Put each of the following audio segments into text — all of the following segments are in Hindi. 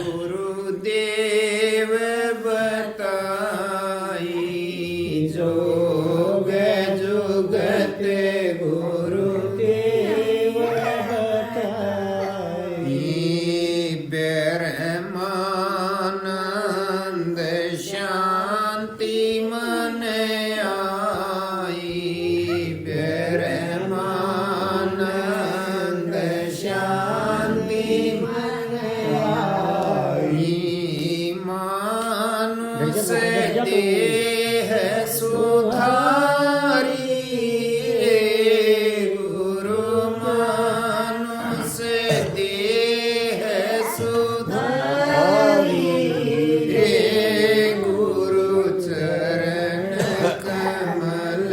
गुरुदेव बताई जोग जुगत गुरुदेव बताई ब्रह्मानंद शांति मन आई ब्रह्मानंद शांति मन आई मानुष देह सुधारी गुरु मानुष देह सुधारी गुरु चरण कमल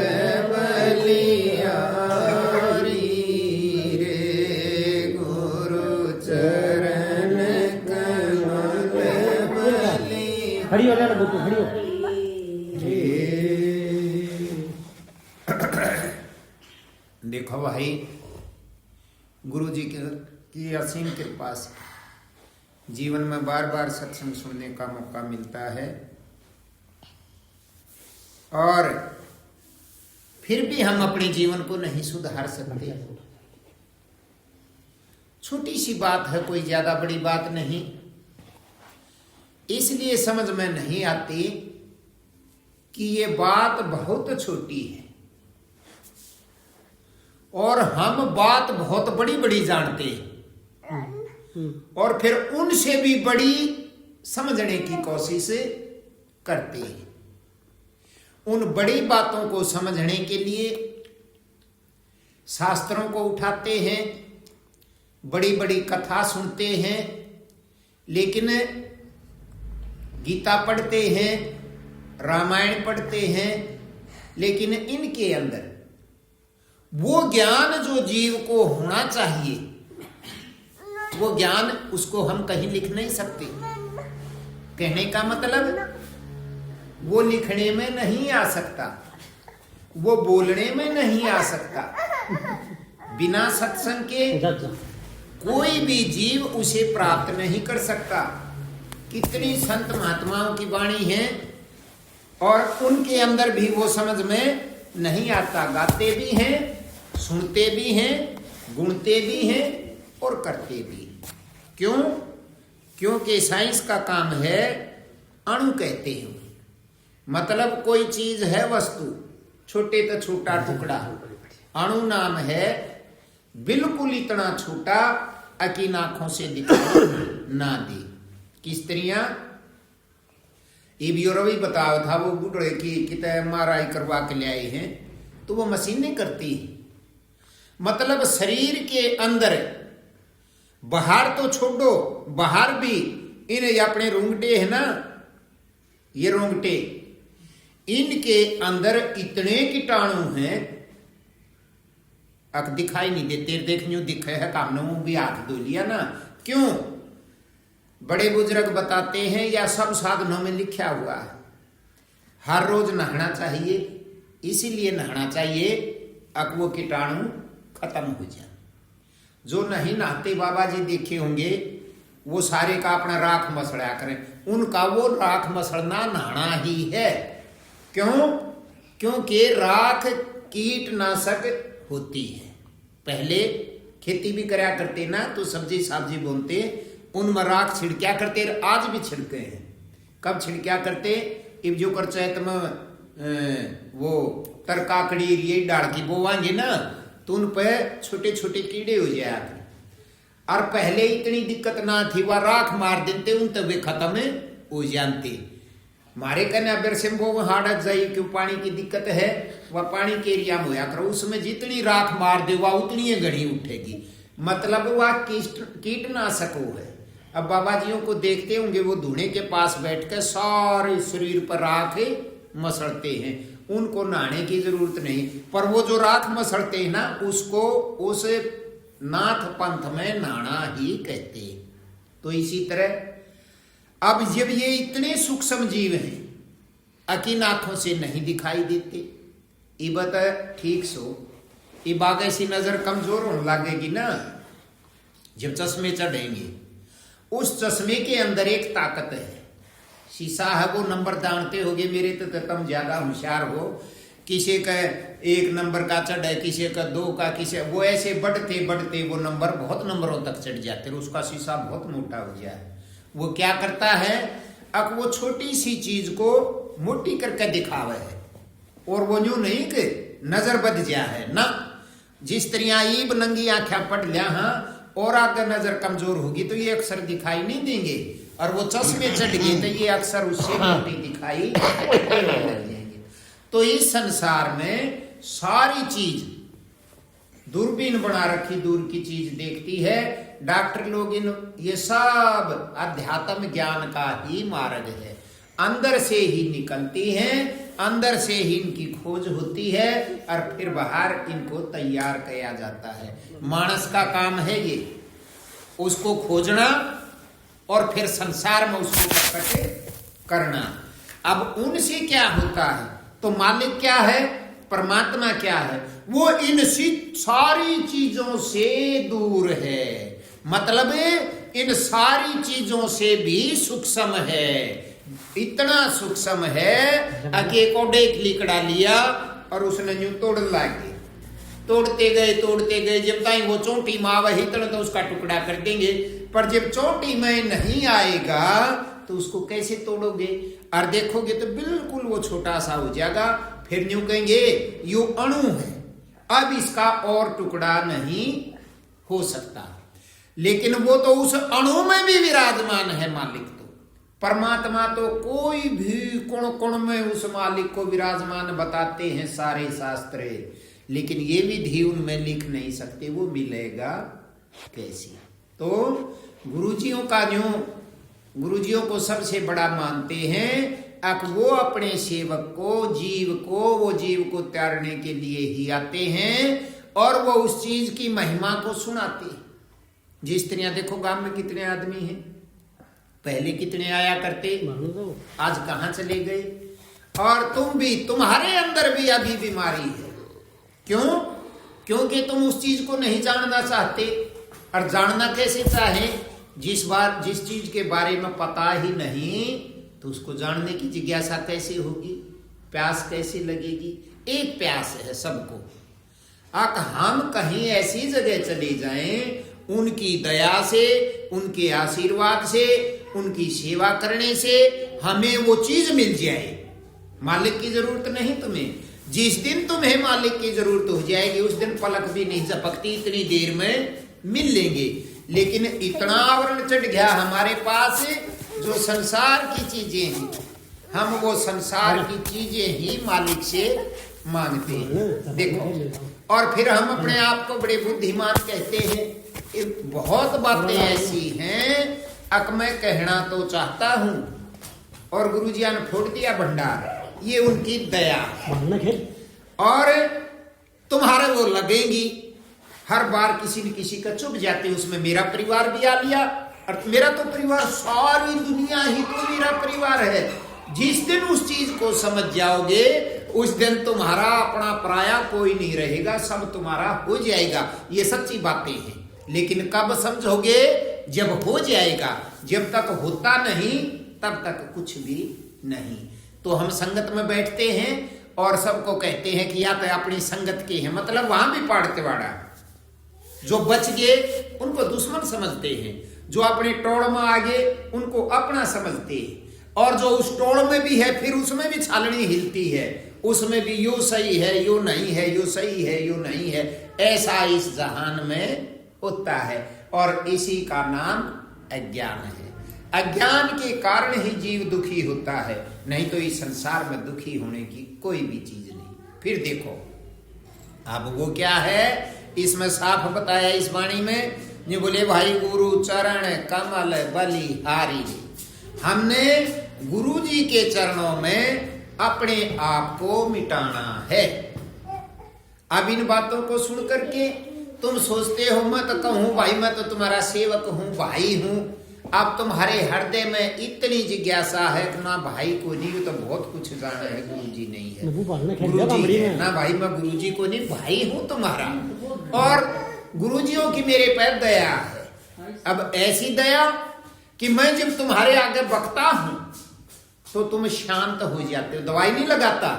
बलियारी रे गुरु चरण कमल बलियारी खड़ी हो जाना बुद्धू खड़ी हो देखो भाई गुरु जी की असीम कृपा से जीवन में बार बार सत्संग सुनने का मौका मिलता है और फिर भी हम अपने जीवन को नहीं सुधार सकते। छोटी सी बात है, कोई ज्यादा बड़ी बात नहीं, इसलिए समझ में नहीं आती कि ये बात बहुत छोटी है और हम बात बहुत बड़ी बड़ी जानते हैं और फिर उनसे भी बड़ी समझने की कोशिश करते हैं। उन बड़ी बातों को समझने के लिए शास्त्रों को उठाते हैं, बड़ी बड़ी कथा सुनते हैं, लेकिन गीता पढ़ते हैं, रामायण पढ़ते हैं, लेकिन इनके अंदर वो ज्ञान जो जीव को होना चाहिए वो ज्ञान उसको हम कहीं लिख नहीं सकते। कहने का मतलब वो लिखने में नहीं आ सकता, वो बोलने में नहीं आ सकता। बिना सत्संग के कोई भी जीव उसे प्राप्त नहीं कर सकता। कितनी संत महात्माओं की वाणी है और उनके अंदर भी वो समझ में नहीं आता। गाते भी हैं, सुनते भी हैं, गुणते भी हैं और करते भी। क्यों? क्योंकि साइंस का काम है अणु कहते हैं, मतलब कोई चीज है वस्तु, छोटे तो छोटा टुकड़ा, अणु नाम है बिल्कुल इतना छोटा अकीन आंखों से दिखाई ना दे। कि स्त्रियां ये भी बताओ था वो बुढ़े की कितने एमआरआई करवा के ले आए हैं तो वो मशीनें करती है। मतलब शरीर के अंदर, बाहर तो छोड़ो, बाहर भी इन अपने रोंगटे है ना, ये रोंगटे, इनके अंदर इतने कीटाणु हैं अक दिखाई नहीं देते। देखने दिखे है काम भी हाथ धो लिया ना। क्यों? बड़े बुजुर्ग बताते हैं या सब साधनों में लिखा हुआ है हर रोज नहाना चाहिए, इसीलिए नहाना चाहिए अक वो कीटाणु खत्म हो जाए। जो नहीं नहाते बाबा जी देखे होंगे वो सारे का अपना राख मसड़ा करें, उनका वो राख मसड़ना नहाना ही है। क्यों? क्योंकि राख कीटनाशक होती है। पहले खेती भी कराया करते ना तो सब्जी सब्जी बोलते, उनमें राख छिड़क्या करते, आज भी छिड़के हैं। कब छिड़क्या करते? इब जो कर चैत में वो तरकाकड़ी ये डाल की बोवाएंगे ना तो उन पर छोटे छोटे कीड़े हो जाते। और पहले इतनी दिक्कत ना थी, वह राख मार देते उन तब वे खत्म हो जानते। मारे कहने अबर से वो हाड़त जाई क्यों पानी की दिक्कत है, वह पानी के एरिया में होया करो, उसमें जितनी राख मार दे वह उतनी घड़ी उठेगी। मतलब वह कीटनाशक है। अब बाबा जियों को देखते होंगे वो धुने के पास बैठ कर सारे शरीर पर राख मसड़ते हैं, उनको नहाने की जरूरत नहीं। पर वो जो राख मसड़ते हैं ना उसको उस नाथ पंथ में नहाना ही कहते हैं। तो इसी तरह अब जब ये इतने सूक्ष्म जीव हैं अकीन आंखों से नहीं दिखाई देते, इबत ठीक सो इब आगे सी नजर कमजोर होने लगेगी ना जब चश्मे चढ़ेंगे। उस चश्मे के अंदर एक ताकत है। शीशा है, वो नंबर जानते होगे मेरे तो तुम ज्यादा होशियार हो। किसी का 1 नंबर का चढ़ है, किसी का 2 का, किसी वो ऐसे बढ़ते बढ़ते वो नंबर बहुत नंबरों तक चढ़ जाते, उसका शीशा बहुत मोटा हो गया है। वो क्या करता है, अब वो छोटी सी चीज को मोटी करके दिखावे है, और वो यूं नहीं कि नजर बद जा है ना। जिस तरह ईब नंगी आंखा पढ़ लिया हाँ, और आगे नजर कमजोर होगी तो ये अक्षर दिखाई नहीं देंगे, और वो चश्मे चढ़ गए तो ये अक्षर उससे मोटी दिखाई देंगे। तो इस संसार में सारी चीज दूरबीन बना रखी, दूर की चीज देखती है। डॉक्टर लोग इन ये सब अध्यात्म ज्ञान का ही मार्ग है, अंदर से ही निकलती हैं, अंदर से ही इनकी खोज होती है, और फिर बाहर इनको तैयार किया जाता है। मानस का काम है ये, उसको खोजना और फिर संसार में उसको प्रकट करना। अब उनसे क्या होता है, तो मालिक क्या है, परमात्मा क्या है, वो इन सारी चीजों से दूर है, मतलब इन सारी चीजों से भी सूक्ष्म है। इतना सूक्ष्म है कि कोडे लिकड़ा लिया और उसने यूं तोड़ लागे, तोड़ते गए जब तक वो चोटी में आवे इतना तो उसका टुकड़ा कर देंगे, पर जब चोटी में नहीं आएगा तो उसको कैसे तोड़ोगे, और देखोगे तो बिल्कुल वो छोटा सा हो जाएगा। फिर यूं कहेंगे यू अणु है, अब इसका और टुकड़ा नहीं हो सकता, लेकिन वो तो उस अणु में भी विराजमान है मालिक। तो परमात्मा तो कोई भी कोण कोण में उस मालिक को विराजमान बताते हैं सारे शास्त्र, लेकिन ये विधि उनमें लिख नहीं सकते, वो मिलेगा कैसे। तो गुरुजियों का जो गुरुजियों को सबसे बड़ा मानते हैं, अब वो अपने सेवक को, जीव को, वो जीव को त्यारने के लिए ही आते हैं, और वो उस चीज की महिमा को सुनाते हैं। जिस तरह देखो गांव में कितने आदमी हैं, पहले कितने आया करते, आज कहाँ चले गए। और तुम भी, तुम्हारे अंदर भी अभी बीमारी है। क्यों? क्योंकि तुम उस चीज को नहीं जानना चाहते, और जानना कैसे चाहे, जिस चीज के बारे में पता ही नहीं तो उसको जानने की जिज्ञासा कैसे होगी, प्यास कैसे लगेगी। एक प्यास है सबको। हम कहीं ऐसी जगह चले जाएं, उनकी दया से, उनके आशीर्वाद से, उनकी सेवा करने से हमें वो चीज मिल जाए। मालिक की जरूरत नहीं तुम्हें, जिस दिन तुम्हें मालिक की जरूरत हो जाएगी उस दिन पलक भी नहीं झपकती, इतनी देर में मिल लेंगे। लेकिन इतना आवरण चढ़ गया हमारे पास, जो संसार की चीजें हैं, हम वो संसार की चीजें ही मालिक से मांगते हैं। देखो, और फिर हम अपने आप को बड़े बुद्धिमान कहते हैं। बहुत बातें ऐसी हैं अक मैं कहना तो चाहता हूं, और गुरुजिया ने फोड़ दिया भंडार, ये उनकी दया। और तुम्हारे वो लगेंगी, हर बार किसी न किसी का चुप जाते, उसमें मेरा परिवार भी आ लिया, और मेरा तो परिवार, सारी दुनिया ही तो मेरा परिवार है। जिस दिन उस चीज को समझ जाओगे उस दिन तुम्हारा अपना पराया कोई नहीं रहेगा, सब तुम्हारा हो जाएगा। ये सच्ची बातें हैं, लेकिन कब समझोगे, जब हो जाएगा। जब तक होता नहीं तब तक कुछ भी नहीं। तो हम संगत में बैठते हैं और सबको कहते हैं कि या तो अपनी संगत के हैं, मतलब वहां भी पाड़ते वाड़ा। जो बच गए उनको दुश्मन समझते हैं, जो अपने टोड़ में आ गए उनको अपना समझते हैं, और जो उस टोड़ में भी है फिर उसमें भी छालनी हिलती है, उसमें भी यो सही है यो नहीं है, यो सही है यो नहीं है। ऐसा इस जहान में होता है, और इसी का नाम अज्ञान है। अज्ञान के कारण ही जीव दुखी होता है, नहीं तो इस संसार में दुखी होने की कोई भी चीज नहीं। फिर देखो अब वो क्या है, इसमें साफ बताया इस वाणी में, ये बोले भाई गुरु चरण कमल बलिहारी। हमने गुरु जी के चरणों में अपने आप को मिटाना है। अब इन बातों को सुन करके तुम सोचते हो मैं तो कहूं भाई, मैं तो तुम्हारा सेवक हूं, भाई हूं। अब तुम्हारे हृदय में इतनी जिज्ञासा है कि ना भाई को नहीं, तो बहुत कुछ जाना है, गुरु जी नहीं है, गुरु जी है ना भाई, मैं गुरु जी को नहीं, भाई हूं तुम्हारा, और गुरुजियों की मेरे पर दया है। अब ऐसी दया कि मैं जब तुम्हारे आगे बकता हूं तो तुम शांत हो जाते हो। दवाई नहीं लगाता,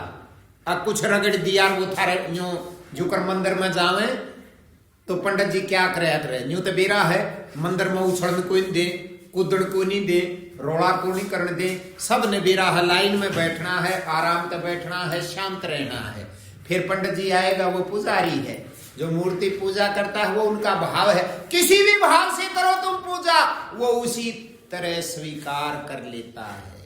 अब कुछ रगड़ दिया वो थारे यूं जुकर मंदिर में जावे तो पंडित जी क्या करे यूं तो बेरा है मंदिर में उछड़न को नहीं दे, कूदड़ को नहीं दे, रोड़ा को नहीं करने दे, सब ने बेरा है, लाइन में बैठना है, आराम से बैठना है, शांत रहना है। फिर पंडित जी आएगा, वो पुजारी है जो मूर्ति पूजा करता है, वो उनका भाव है, किसी भी भाव से करो तुम पूजा, वो उसी तरह स्वीकार कर लेता है।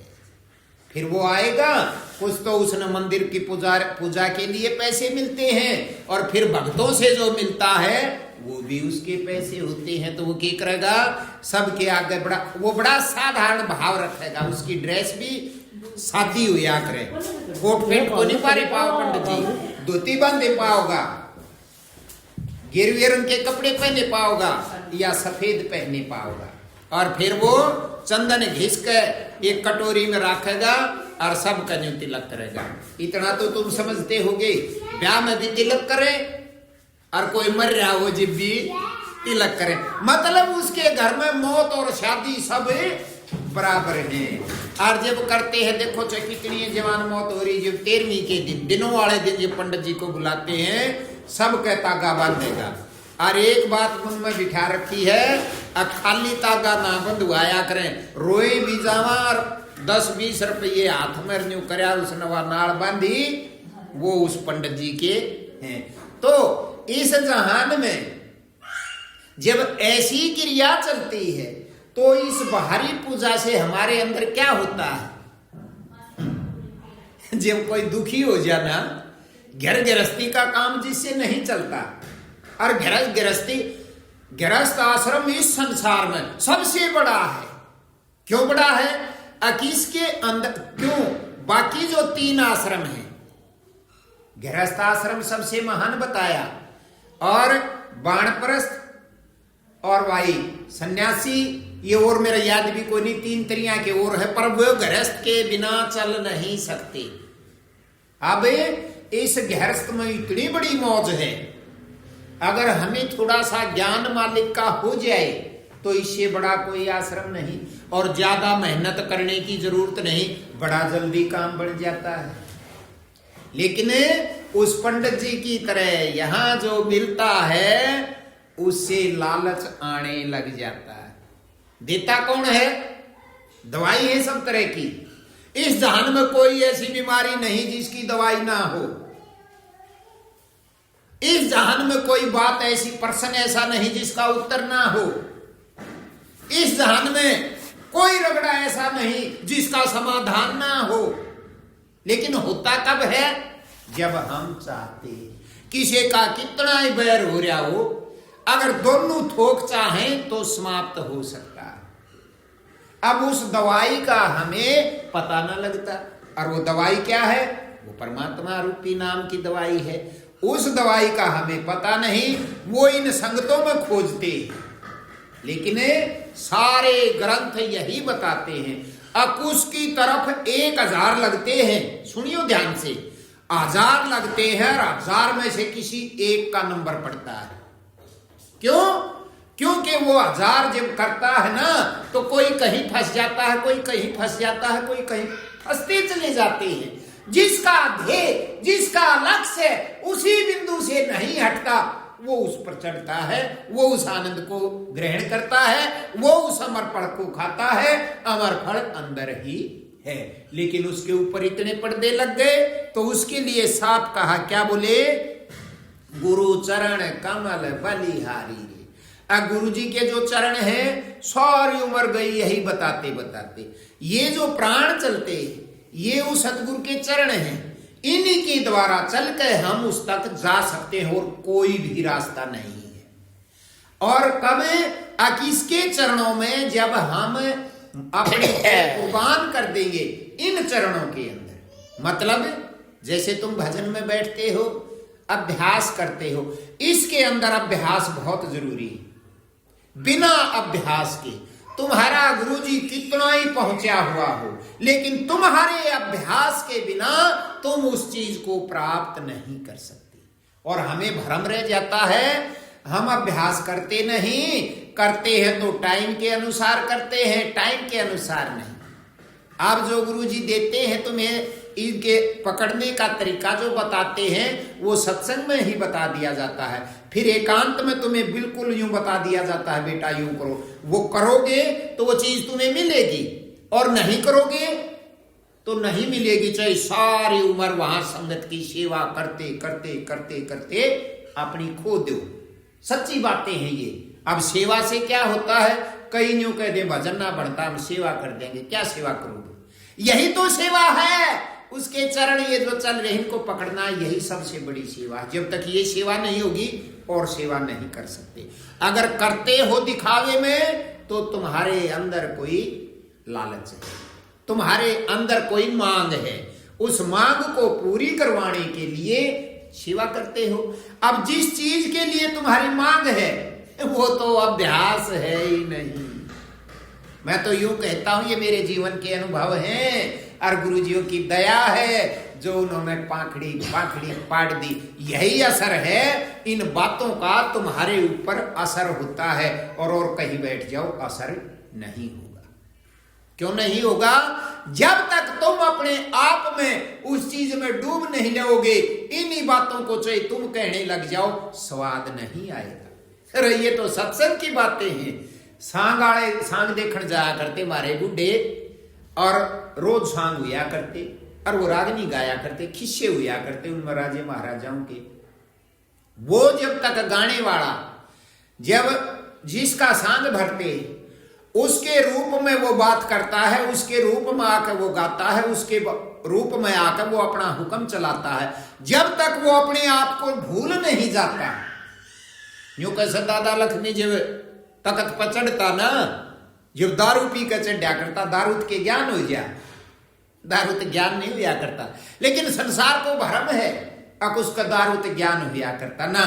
फिर वो आएगा, कुछ तो उसने मंदिर की पूजा के लिए पैसे मिलते हैं, और फिर भक्तों से जो मिलता है वो भी उसके पैसे होते हैं, तो वो क्या करेगा, सबके आगे बड़ा साधारण भाव रखेगा। उसकी ड्रेस भी सादी हुआ करे, कोट पेंट को नहीं पारे पाओ पंडित जी, धोती बांधे पाओगा, गिरवे रंग के कपड़े पहने पाओगा या सफेद पहने पाओगा, और फिर वो चंदन घिस के एक कटोरी में रखेगा और सब का न्यू तिलक करेगा। इतना तो तुम समझते होगे, ब्याह में भी तिलक करे और कोई मर रहा हो जब भी तिलक करे, मतलब उसके घर में मौत और शादी सब बराबर है। और जब करते हैं देखो चाहे कितनी जवान मौत हो रही, जब 13वीं के दिनों वाले दिन जब पंडित जी को बुलाते हैं, सब का तागा बांधेगा। और एक बात मन में बिठा रखी है, खाली तागा ना बंधवाया करें, रोए भी जावा और 10-20 रुपये हाथ में न्यू करया उसने वह नाड़ बांधी, वो उस पंडित जी के हैं। तो इस जहान में जब ऐसी क्रिया चलती है तो इस बाहरी पूजा से हमारे अंदर क्या होता है, जब कोई दुखी हो जाना, घर गृहस्थी का काम जिससे नहीं चलता, और गृहस्थ आश्रम इस संसार में सबसे बड़ा है। क्यों बड़ा है? किसके अंदर, क्यों बाकी जो 3 आश्रम हैं, गृहस्थ आश्रम सबसे महान बताया, और बाणप्रस्थ और भाई सन्यासी, ये और मेरा याद भी कोई नहीं, 3 तरिया के और है, पर वो गृहस्थ के बिना चल नहीं सकते। अब इस गृहस्थ में इतनी बड़ी मौज है, अगर हमें थोड़ा सा ज्ञान मालिक का हो जाए तो इससे बड़ा कोई आश्रम नहीं, और ज्यादा मेहनत करने की जरूरत नहीं, बड़ा जल्दी काम बढ़ जाता है। लेकिन उस पंडित जी की तरह यहां जो मिलता है उससे लालच आने लग जाता है। देता कौन है? दवाई है सब तरह की। इस जहान में कोई ऐसी बीमारी नहीं जिसकी दवाई ना हो। इस जहान में कोई बात ऐसी, प्रश्न ऐसा नहीं जिसका उत्तर ना हो। इस जहान में कोई रगड़ा ऐसा नहीं जिसका समाधान ना हो। लेकिन होता कब है? जब हम चाहते हैं। किसी का कितना ही बैर हो रहा हो, अगर दोनों थोक चाहें तो समाप्त हो सकता है। अब उस दवाई का हमें पता न लगता, और वो दवाई क्या है? वो परमात्मा रूपी नाम की दवाई है। उस दवाई का हमें पता नहीं, वो इन संगतों में खोजते हैं। लेकिन सारे ग्रंथ यही बताते हैं, अकुश की तरफ 1000 लगते हैं। सुनियो ध्यान से, 1000 लगते हैं और 1000 में से किसी एक का नंबर पड़ता है। क्यों? क्योंकि वो 1000 जब करता है ना, तो कोई कहीं फंस जाता है, कोई कहीं फंस जाता है, कोई कहीं फंसते चले जाते हैं। जिसका ध्येय, जिसका लक्ष्य उसी बिंदु से नहीं हटता, वो उस पर चढ़ता है, वो उस आनंद को ग्रहण करता है, वो उस अमर फल को खाता है। अमर फल अंदर ही है। लेकिन उसके ऊपर इतने पर्दे लग गए तो उसके लिए साफ कहा, क्या बोले? गुरु चरण कमल बलिहारी रे। गुरु जी के जो चरण हैं, सारी उम्र गई यही बताते बताते। ये जो प्राण चलते हैं, ये उस सतगुरु के चरण हैं। इन्हीं के द्वारा चल के हम उस तक जा सकते हैं, और कोई भी रास्ता नहीं है। और कब? किसके चरणों में? जब हम अपने कुर्बान कर देंगे इन चरणों के अंदर। मतलब जैसे तुम भजन में बैठते हो, अभ्यास करते हो, इसके अंदर अभ्यास बहुत जरूरी है। बिना अभ्यास के तुम्हारा गुरुजी कितना ही पहुंचा हुआ हो, लेकिन तुम्हारे अभ्यास के बिना तुम उस चीज को प्राप्त नहीं कर सकते। और हमें भ्रम रह जाता है, हम अभ्यास करते नहीं, करते हैं तो टाइम के अनुसार करते हैं, टाइम के अनुसार नहीं। आप जो गुरु जी देते हैं तुम्हें, इनके पकड़ने का तरीका जो बताते हैं वो सत्संग में ही बता दिया जाता है। फिर एकांत में तुम्हें बिल्कुल यूं बता दिया जाता है, बेटा यूं करो। वो करोगे तो वो चीज तुम्हें मिलेगी, और नहीं करोगे तो नहीं मिलेगी, चाहे सारी उम्र वहां संगत की सेवा करते करते करते करते अपनी खो दो। सच्ची बातें हैं ये। अब सेवा से क्या होता है, कई यूं कह दे भजन ना बढ़ता, हम सेवा कर देंगे। क्या सेवा करोगे? यही तो सेवा है, उसके चरण ये जो चल रहे इनको पकड़ना, यही सबसे बड़ी सेवा है। जब तक ये सेवा नहीं होगी और सेवा नहीं कर सकते। अगर करते हो दिखावे में तो तुम्हारे अंदर कोई लालच है, तुम्हारे अंदर कोई मांग है, उस मांग को पूरी करवाने के लिए सेवा करते हो। अब जिस चीज के लिए तुम्हारी मांग है वो तो अभ्यास है ही नहीं। मैं तो यूं कहता हूं ये मेरे जीवन के अनुभव हैं और गुरुजियों की दया है जो उन्होंने पाखड़ी पाखड़ी पाड़ दी। यही असर है इन बातों का, तुम्हारे ऊपर असर होता है। और कहीं बैठ जाओ असर नहीं होगा। क्यों नहीं होगा? जब तक तुम अपने आप में उस चीज में डूब नहीं जाओगे, इन्हीं बातों को चाहे तुम कहने लग जाओ, स्वाद नहीं आएगा। अरे ये तो सत्संग की बातें हैं। सांग देखने जाया करते मारे बुढ़े, और रोज सांग हुआ करते, और वो रागनी गाया करते, खिस्से हुआ करते उन राजे महाराजाओं के। वो जब तक गाने वाला, जब जिसका सांग भरते उसके रूप में वो बात करता है, उसके रूप में आकर वो गाता है, उसके रूप में आकर वो अपना हुक्म चलाता है, जब तक वो अपने आप को भूल नहीं जाता। यूं कैसे दादा लक्ष्मी जब तकत पर चढ़ता ना, जब दारू पी कर चढ़ा करता, दारू के ज्ञान हो गया, दारू तो ज्ञान नहीं हुआ करता, लेकिन संसार को भ्रम है, अब उसका दारू तो ज्ञान हुआ करता ना।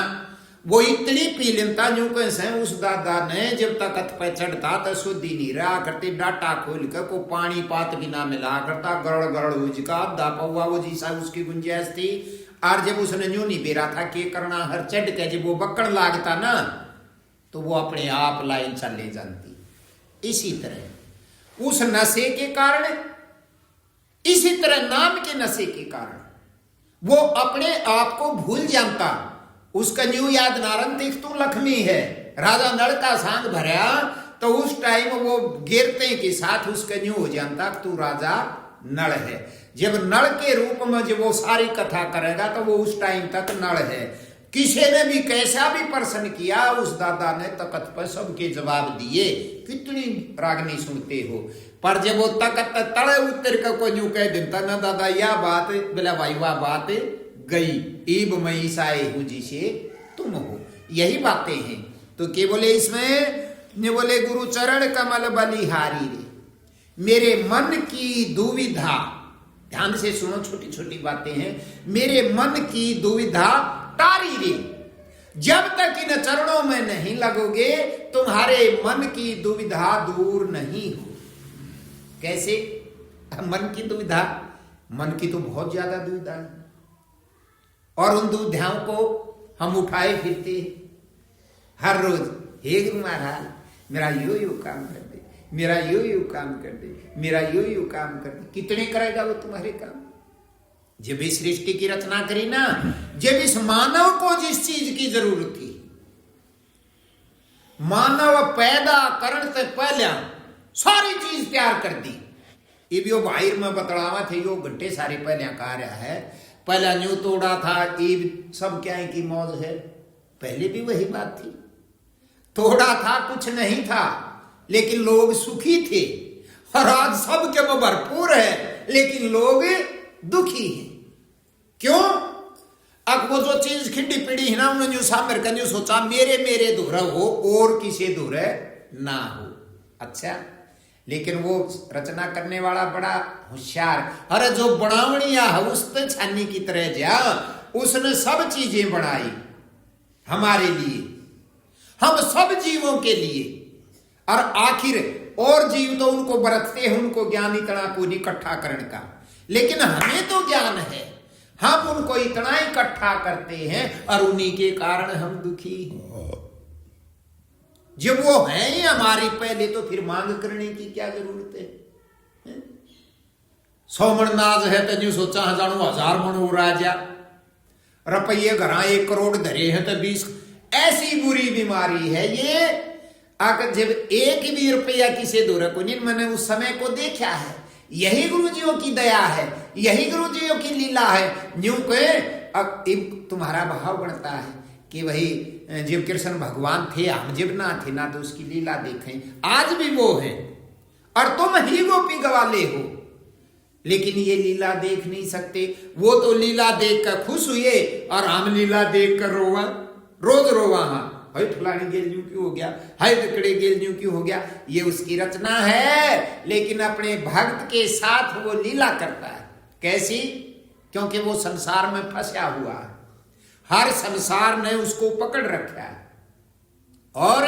वो इतनी पी लेता यूं कैसे उस दादा ने जब तकत पे चढ़ता तो शुद्धि नहीं रहा करती, डाटा खोल कर को पानी पात बिना मिला करता, गड़ गड़ उजका दा पौवा वो जैसा उसकी गुंजाइश थी। और जब उसने यूं नहीं बेरा था कि करना हर चढ़ के जब वो बक्कड़ लागता ना, तो वो अपने आप लाइन चले जानती। इसी तरह उस नशे के कारण, इसी तरह नाम के नशे के कारण वो अपने आप को भूल जानता। उसका न्यू याद नारन देख तू लक्ष्मी है, राजा नल का सांग भरा तो उस टाइम वो गिरते के साथ उसका न्यू हो जानता तू राजा नल है। जब नल के रूप में जब वो सारी कथा करेगा तो वो उस टाइम तक नल है। किसी ने भी कैसा भी प्रश्न किया, उस दादा ने तकत पर सबके जवाब दिए। कितनी रागनी सुनते हो, पर जब वो तकत तड़े उतर कर को न्यू कह देता ना दादा यह बात बोला भाई वाह बात गई, ईब मैं ईसाई हूं जिसे तुम हो। यही बातें हैं। तो क्या बोले इसमें? ने बोले गुरु चरण कमल बलिहारी रे, मेरे मन की दुविधा, ध्यान से सुनो, छोटी छोटी बातें हैं। मेरे मन की दुविधा तारी रे, जब तक इन चरणों में नहीं लगोगे तुम्हारे मन की दुविधा दूर नहीं हो। कैसे मन की दुविधा? मन की तो बहुत ज्यादा दुविधा है, और उन दुविधाओं को हम उठाए फिरते हर रोज। हे गुरु महाराज मेरा यो काम कर दे, मेरा यो काम कर दे, मेरा यो काम कर दे। कितने करेगा वो तुम्हारे काम? जब इस सृष्टि की रचना करी ना, जब इस मानव को जिस चीज की जरूरत थी, मानव पैदा करने से पहले सारी चीज तैयार कर दी। इब यो बाहर में बतलावा थे, यो घंटे सारे पहले कहा रहा है, पहला न्यू तोड़ा था, ईब सब क्या है की मौज है। पहले भी वही बात थी, तोड़ा था कुछ नहीं था लेकिन लोग सुखी थे, और आज सब के वो भरपूर है लेकिन लोग दुखी हैं। क्यों? अब वो जो चीज खिंडी पीड़ी है ना, उन्होंने जो सामर का सोचा मेरे मेरे धुरा हो और किसी धुरे ना हो। अच्छा, लेकिन वो रचना करने वाला बड़ा होशियार, अरे जो बनावनिया है उस पे छानी की तरह जा, उसने सब चीजें बनाई हमारे लिए, हम सब जीवों के लिए। और आखिर और जीव तो उनको बरतते हैं, उनको ज्ञान इतना को इकट्ठा करने का, लेकिन हमें तो ज्ञान है, हम उनको इतना इकट्ठा करते हैं और उन्हीं के कारण हम दुखी हैं। जब वो है ही हमारी पहले, तो फिर मांग करने की क्या जरूरत है? 100 मन नाज है तो न्यू सोचा हजारों 1000 मन हो राजा, रुपये घर 1 करोड़ धरे हैं तो 20। ऐसी बुरी बीमारी है ये। अगर जब 1 भी रुपया किसी दूर को नहीं, मैंने उस समय को देखा है। यही गुरुजियों की दया है, यही गुरुजियों की लीला है। न्यू के अब तुम्हारा भाव बढ़ता है कि वही जब कृष्ण भगवान थे, हम जब ना थे ना, तो उसकी लीला देखें। आज भी वो है और तुम ही गोपी गवाले हो, लेकिन ये लीला देख नहीं सकते। वो तो लीला देख कर खुश हुए और हम लीला देख कर रोवा, रोज रोवा। हाँ, हाय फलानी गेल न्यू क्यों हो गया, हाय दकड़े गेल न्यू क्यों हो गया। ये उसकी रचना है, लेकिन अपने भक्त के साथ वो लीला करता है। कैसी? क्योंकि वो संसार में फंसा हुआ है, हर संसार ने उसको पकड़ रखा है। और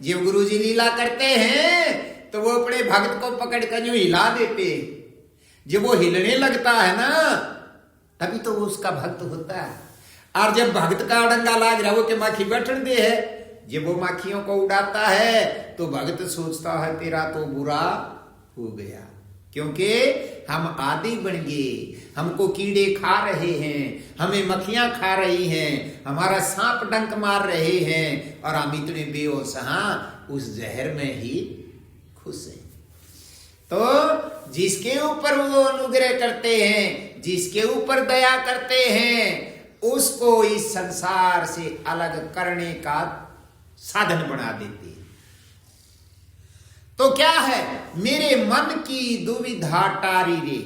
जब गुरुजी लीला करते हैं तो वो अपने भक्त को पकड़ कर यूं हिला देते। जब वो हिलने लगता है ना, तभी तो वो उसका भक्त होता है। और जब भक्त का अड़ंगा लाग रहा, वो के माखी बैठन दे है, जब वो माखियों को उड़ाता है तो भक्त सोचता है तेरा तो बुरा हो गया, क्योंकि हम आदि बन गए, हमको कीड़े खा रहे हैं, हमें मक्खियां खा रही हैं, हमारा सांप डंक मार रहे हैं, और हम इतने बेहोश उस जहर में ही खुश हैं। तो जिसके ऊपर वो अनुग्रह करते हैं, जिसके ऊपर दया करते हैं, उसको इस संसार से अलग करने का साधन बना देते हैं। तो क्या है? मेरे मन की दुविधा टारी रे।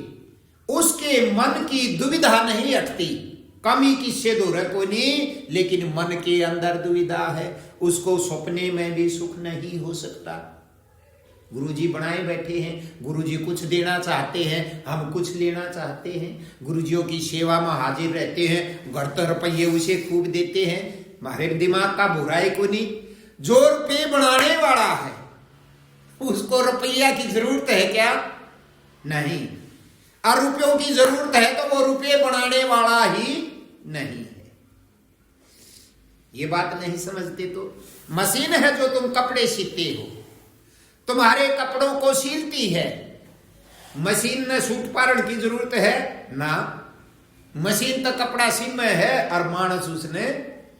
उसके मन की दुविधा नहीं हटती, कमी किससे दूर है कोई नहीं, लेकिन मन के अंदर दुविधा है। उसको सपने में भी सुख नहीं हो सकता। गुरुजी बनाए बैठे हैं, गुरुजी कुछ देना चाहते हैं, हम कुछ लेना चाहते हैं, गुरुजियों की सेवा में हाजिर रहते हैं, घर तो रुपये उसे खूब देते हैं। हमारे दिमाग का बुराई को नहीं, जो रुपये बनाने वाला है उसको रुपया की जरूरत है क्या? नहीं। और रुपयों की जरूरत है तो वो रुपये बनाने वाला ही नहीं है। ये बात नहीं समझते तो मशीन है जो तुम कपड़े सीते हो, तुम्हारे कपड़ों को सीलती है। मशीन ने सूट पारण की जरूरत है ना, मशीन तो कपड़ा सीम में है और मानस उसने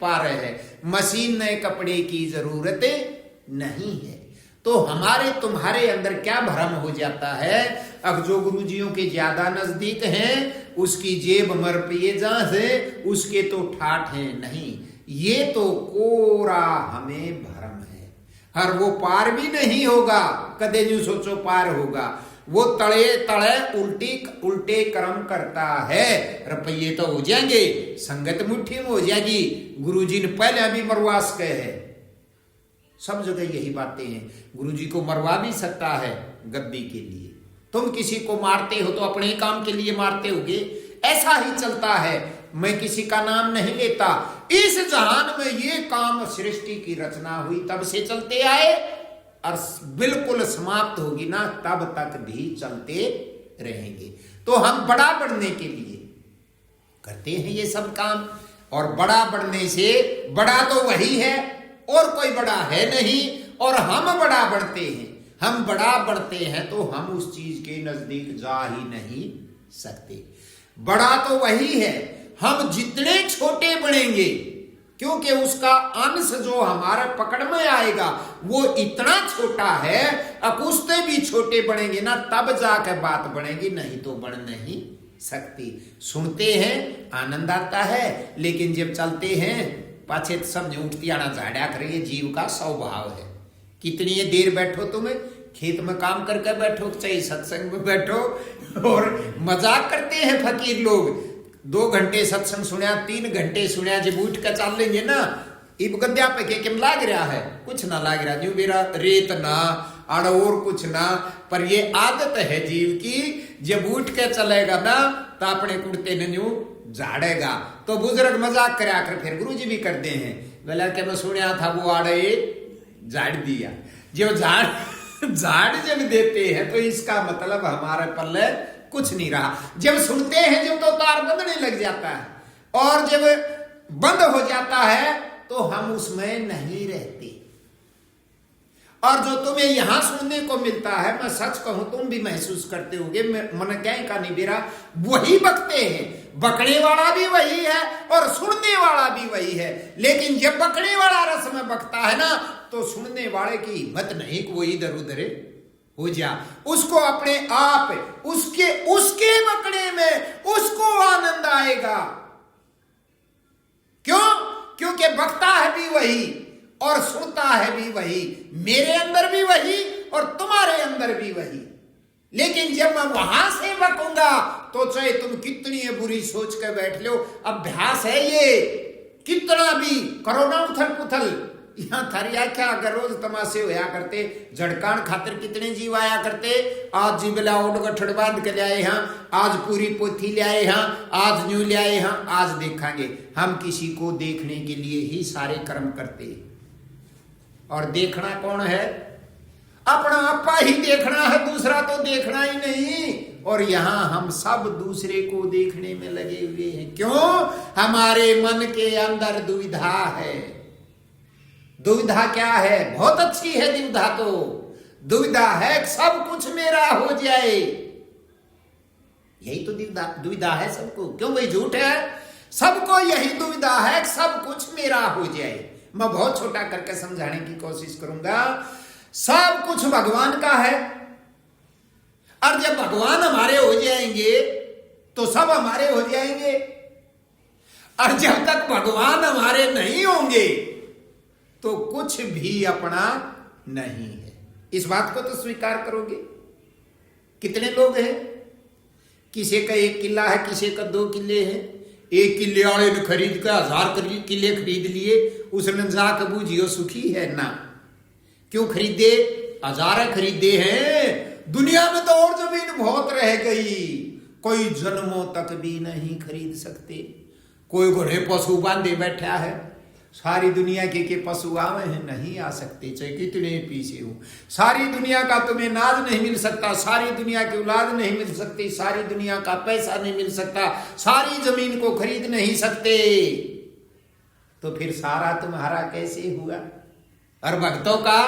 पार है। मशीन ने कपड़े की जरूरत नहीं है। तो हमारे तुम्हारे अंदर क्या भ्रम हो जाता है? अब जो गुरुजियों के ज्यादा नजदीक हैं, उसकी जेब में रुपये जहां से, उसके तो ठाठ है नहीं। ये तो कोरा हमें भ्रम है, और वो पार भी नहीं होगा। कदे यूं सोचो पार होगा? वो तड़े तड़े उल्टे कर्म करता है। रुपये तो हो जाएंगे, संगत मुट्ठी में हो जाएगी। गुरुजी ने पहले अभी मरवास कहे है, सब जगह यही बातें हैं। गुरुजी को मरवा भी सकता है गद्दी के लिए। तुम किसी को मारते हो तो अपने काम के लिए मारते होगे, ऐसा ही चलता है। मैं किसी का नाम नहीं लेता। इस जहान में ये काम सृष्टि की रचना हुई तब से चलते आए, और बिल्कुल समाप्त होगी ना तब तक भी चलते रहेंगे। तो हम बड़ा बढ़ने के लिए करते हैं ये सब काम, और बड़ा बढ़ने से बड़ा तो वही है और कोई बड़ा है नहीं। और हम बड़ा बढ़ते हैं, हम बड़ा बढ़ते हैं तो हम उस चीज के नजदीक जा ही नहीं सकते। बड़ा तो वही है, हम जितने छोटे बढ़ेंगे, क्योंकि उसका अंश जो हमारे पकड़ में आएगा वो इतना छोटा है। अब उससे भी छोटे बढ़ेंगे ना तब जाकर बात बढ़ेगी, नहीं तो बढ़ नहीं सकती। सुनते हैं आनंद आता है, लेकिन जब चलते हैं पाछे सब उठती आना झाड़ा करेंगे। जीव का स्वभाव है। कितनी देर बैठो, तुम खेत में काम करके बैठो चाहे सत्संग में बैठो, और मजाक करते हैं फकीर लोग। 2 घंटे सत्संग सुना, 3 घंटे सुना, जब उठ कर चल लेंगे ना, इब गद्या पे के किम लाग रहा है? कुछ ना लाग रहा, जो मेरा रेत ना आड़ और कुछ ना। पर ये आदत है जीव की, जब उठ के चलेगा ना तो अपने कुर्ते ने न्यू झाड़ेगा। तो बुजुर्ग मजाक करा कर फिर गुरुजी भी करते हैं, बोला कि मैं सुना था वो आड़े झाड़ दिया। जो झाड़ जब देते हैं तो इसका मतलब हमारे पल्ले कुछ नहीं रहा। जब सुनते हैं जब तो तार बंधने लग जाता है, और जब बंद हो जाता है तो हम उसमें नहीं रहते। और जो तुम्हें यहां सुनने को मिलता है, मैं सच कहूं तुम भी महसूस करते होगे, मन क्या का निबेरा वही बकते हैं। बकने वाला भी वही है और सुनने वाला भी वही है। लेकिन जब बकने वाला रस में बकता है ना, तो सुनने वाले की हिम्मत नहीं कि वो इधर उधर हो जा, उसको अपने आप उसके बकने में उसको आनंद आएगा। क्यों? क्योंकि बकता है भी वही और सुनता है भी वही, मेरे अंदर भी वही और तुम्हारे अंदर भी वही। लेकिन जब मैं वहां से बकूंगा तो चाहे तुम कितनी बुरी सोच कर बैठ लो, अभ्यास है ये, कितना भी करो ना उथल पुथल। यहां थरिया क्या अगर रोज तमाशे होया करते, झड़कान खातिर कितने जीव आया करते। आज जी बिला ओढ़ गठड़ बांध के लाए हैं, आज पूरी पोथी ले आए हैं, आज न्यू ले आए हैं, आज देखेंगे। हम किसी को देखने के लिए ही सारे कर्म करते, और देखना कौन है? अपना आपा ही देखना है, दूसरा तो देखना ही नहीं। और यहां हम सब दूसरे को देखने में लगे हुए हैं। क्यों? हमारे मन के अंदर दुविधा है। दुविधा क्या है? बहुत अच्छी है दुविधा। तो दुविधा है सब कुछ मेरा हो जाए, यही तो दुविधा है सबको। क्यों? वही झूठ है, सबको यही दुविधा है, सब कुछ मेरा हो जाए। मैं बहुत छोटा करके समझाने की कोशिश करूंगा। सब कुछ भगवान का है, और जब भगवान हमारे हो जाएंगे तो सब हमारे हो जाएंगे, और जब तक भगवान हमारे नहीं होंगे तो कुछ भी अपना नहीं है। इस बात को तो स्वीकार करोगे? कितने लोग हैं, किसी का 1 किला है, किसी का 2 किले हैं। 1 किले वाले ने खरीद कर 1000 किले खरीद लिए, उसने जाकर बूझियो सुखी है ना। क्यों खरीदे? 1000 खरीदे हैं। दुनिया में तो और जमीन बहुत रह गई, कोई जन्मों तक भी नहीं खरीद सकते। कोई घोड़े पशु बांधे बैठा है, सारी दुनिया के पशु आवे हैं, नहीं आ सकते, चाहे कितने पीछे हो। सारी दुनिया का तुम्हें नाज नहीं मिल सकता, सारी दुनिया की औलाद नहीं मिल सकती, सारी दुनिया का पैसा नहीं मिल सकता, सारी जमीन को खरीद नहीं सकते, तो फिर सारा तुम्हारा कैसे हुआ? और भक्तों का?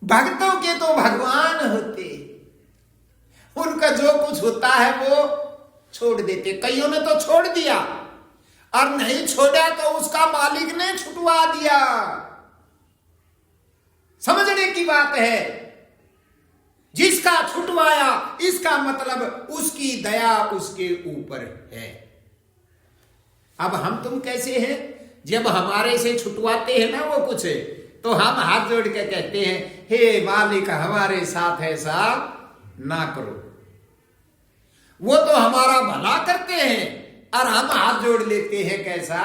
भक्तों के तो भगवान होते, उनका जो कुछ होता है वो छोड़ देते। कईयों ने तो छोड़ दिया, और नहीं छोड़ा तो उसका मालिक ने छुटवा दिया। समझने की बात है, जिसका छुटवाया इसका मतलब उसकी दया उसके ऊपर है। अब हम तुम कैसे हैं? जब हमारे से छुटवाते हैं ना वो कुछ, तो हम हाथ जोड़ के कहते हैं, हे मालिक हमारे साथ ऐसा ना करो। वो तो हमारा भला करते हैं और हम हाथ जोड़ लेते हैं कैसा